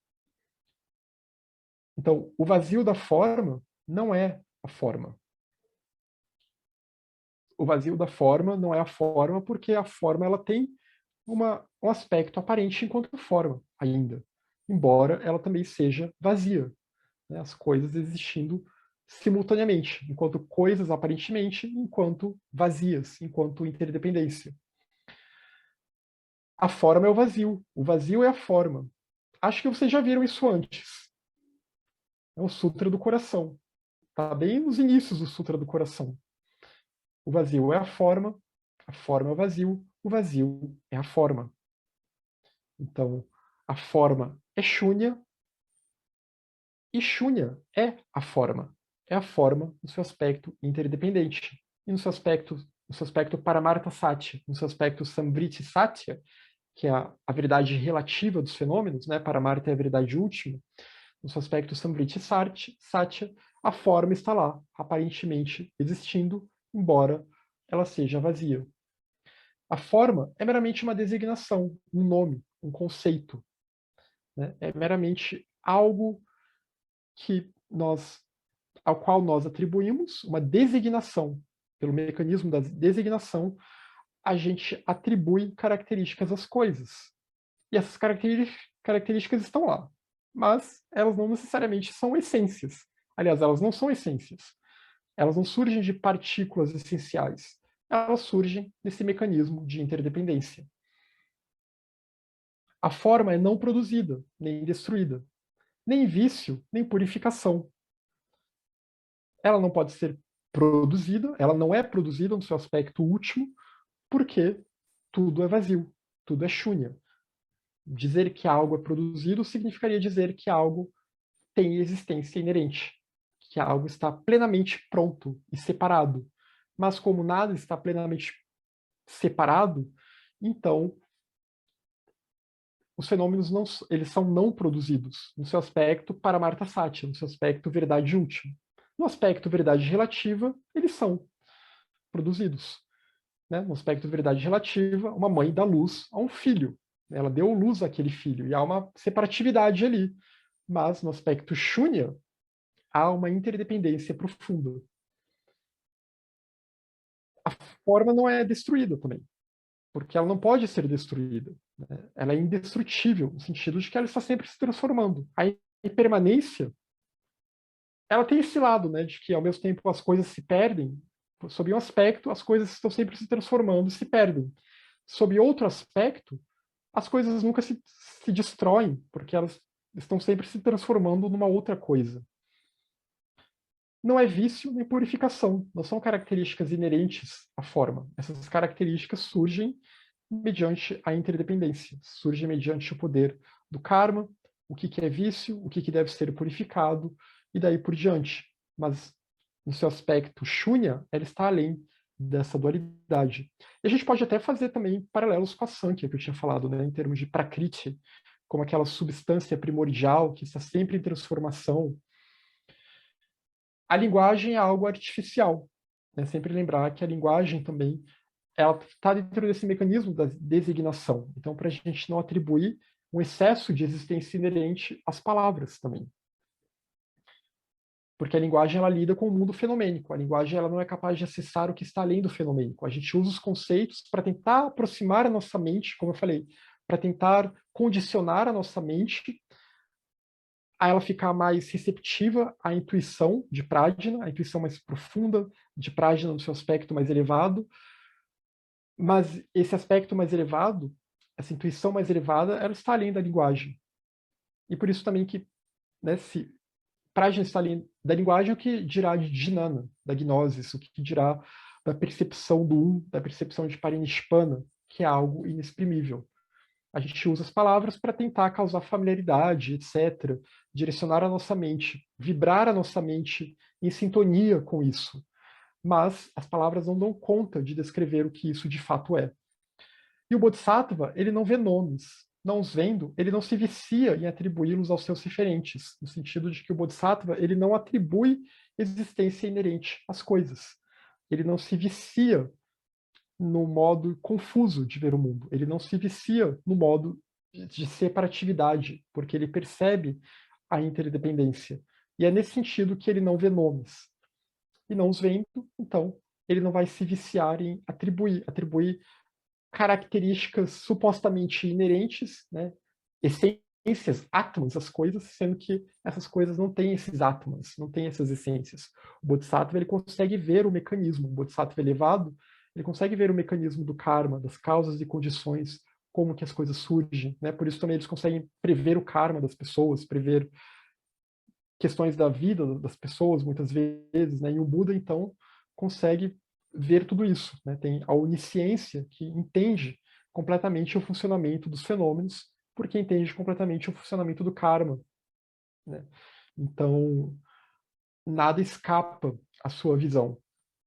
Então, o vazio da forma não é a forma. O vazio da forma não é a forma porque a forma ela tem um aspecto aparente enquanto forma ainda, embora ela também seja vazia, né? As coisas existindo simultaneamente, enquanto coisas aparentemente, enquanto vazias, enquanto interdependência. A forma é o vazio é a forma. Acho que vocês já viram isso antes. É o Sutra do Coração. Está bem nos inícios do Sutra do Coração. O vazio é a forma é o vazio é a forma. Então, a forma é Shunya e Shunya é a forma no seu aspecto interdependente. E no seu aspecto Paramartha Satya, no seu aspecto Samvriti Satya, que é a verdade relativa dos fenômenos, né? Paramartha é a verdade última. No seu aspecto Samvriti Satya, a forma está lá, aparentemente existindo, embora ela seja vazia. A forma é meramente uma designação, um nome, um conceito. Né? É meramente algo que ao qual nós atribuímos uma designação. Pelo mecanismo da designação, a gente atribui características às coisas. E essas características estão lá. Mas elas não necessariamente são essências. Aliás, elas não são essências. Elas não surgem de partículas essenciais. Elas surgem desse mecanismo de interdependência. A forma é não produzida, nem destruída, nem vício, nem purificação. Ela não pode ser produzida, ela não é produzida no seu aspecto último, porque tudo é vazio, tudo é shunya. Dizer que algo é produzido significaria dizer que algo tem existência inerente, que algo está plenamente pronto e separado. Mas como nada está plenamente separado, então os fenômenos não, eles são não produzidos no seu aspecto Paramartha Satya, no seu aspecto verdade última. No aspecto verdade relativa, eles são produzidos. Né? No aspecto verdade relativa, uma mãe dá luz a um filho. Ela deu luz àquele filho e há uma separatividade ali. Mas no aspecto Shunya, há uma interdependência profunda. A forma não é destruída também, porque ela não pode ser destruída. né? Ela é indestrutível, no sentido de que ela está sempre se transformando. A impermanência, ela tem esse lado, né, de que ao mesmo tempo as coisas se perdem, sob um aspecto, as coisas estão sempre se transformando e se perdem. Sob outro aspecto, as coisas nunca se destroem, porque elas estão sempre se transformando numa outra coisa. Não é vício nem purificação, não são características inerentes à forma. Essas características surgem mediante a interdependência, surgem mediante o poder do karma, o que é vício, o que deve ser purificado, e daí por diante. Mas, no seu aspecto shunya, ela está além dessa dualidade. E a gente pode até fazer também paralelos com a Sankhya, que eu tinha falado, né, em termos de prakriti, como aquela substância primordial que está sempre em transformação. A linguagem é algo artificial. Né? Sempre lembrar que a linguagem também ela está dentro desse mecanismo da designação. Então, para a gente não atribuir um excesso de existência inerente às palavras também. Porque a linguagem ela lida com o mundo fenomênico. A linguagem ela não é capaz de acessar o que está além do fenomênico. A gente usa os conceitos para tentar aproximar a nossa mente, como eu falei, para tentar condicionar a nossa mente a ela ficar mais receptiva à intuição de Prajna, a intuição mais profunda de Prajna no seu aspecto mais elevado. Mas esse aspecto mais elevado, essa intuição mais elevada, ela está além da linguagem. E por isso também que, né, se Prajna está além da linguagem, o que dirá de Jnana, da gnosis, o que dirá da percepção do da percepção de Parinishpana, que é algo inexprimível. A gente usa as palavras para tentar causar familiaridade, etc., direcionar a nossa mente, vibrar a nossa mente em sintonia com isso. Mas as palavras não dão conta de descrever o que isso de fato é. E o Bodhisattva, ele não vê nomes. Não os vendo, ele não se vicia em atribuí-los aos seus referentes, no sentido de que o Bodhisattva, ele não atribui existência inerente às coisas. Ele não se vicia no modo confuso de ver o mundo. Ele não se vicia no modo de separatividade, porque ele percebe a interdependência. E é nesse sentido que ele não vê nomes. E não os vendo, então, ele não vai se viciar em atribuir características supostamente inerentes, né, essências, átomos, as coisas, sendo que essas coisas não têm esses átomos, não têm essas essências. O Bodhisattva ele consegue ver o mecanismo, o Bodhisattva elevado, ele consegue ver o mecanismo do karma, das causas e condições, como que as coisas surgem, né? Por isso também eles conseguem prever o karma das pessoas, prever questões da vida das pessoas, muitas vezes, né? E o Buda, então, consegue ver tudo isso, né? Tem a onisciência que entende completamente o funcionamento dos fenômenos, porque entende completamente o funcionamento do karma, né? Então, nada escapa à sua visão.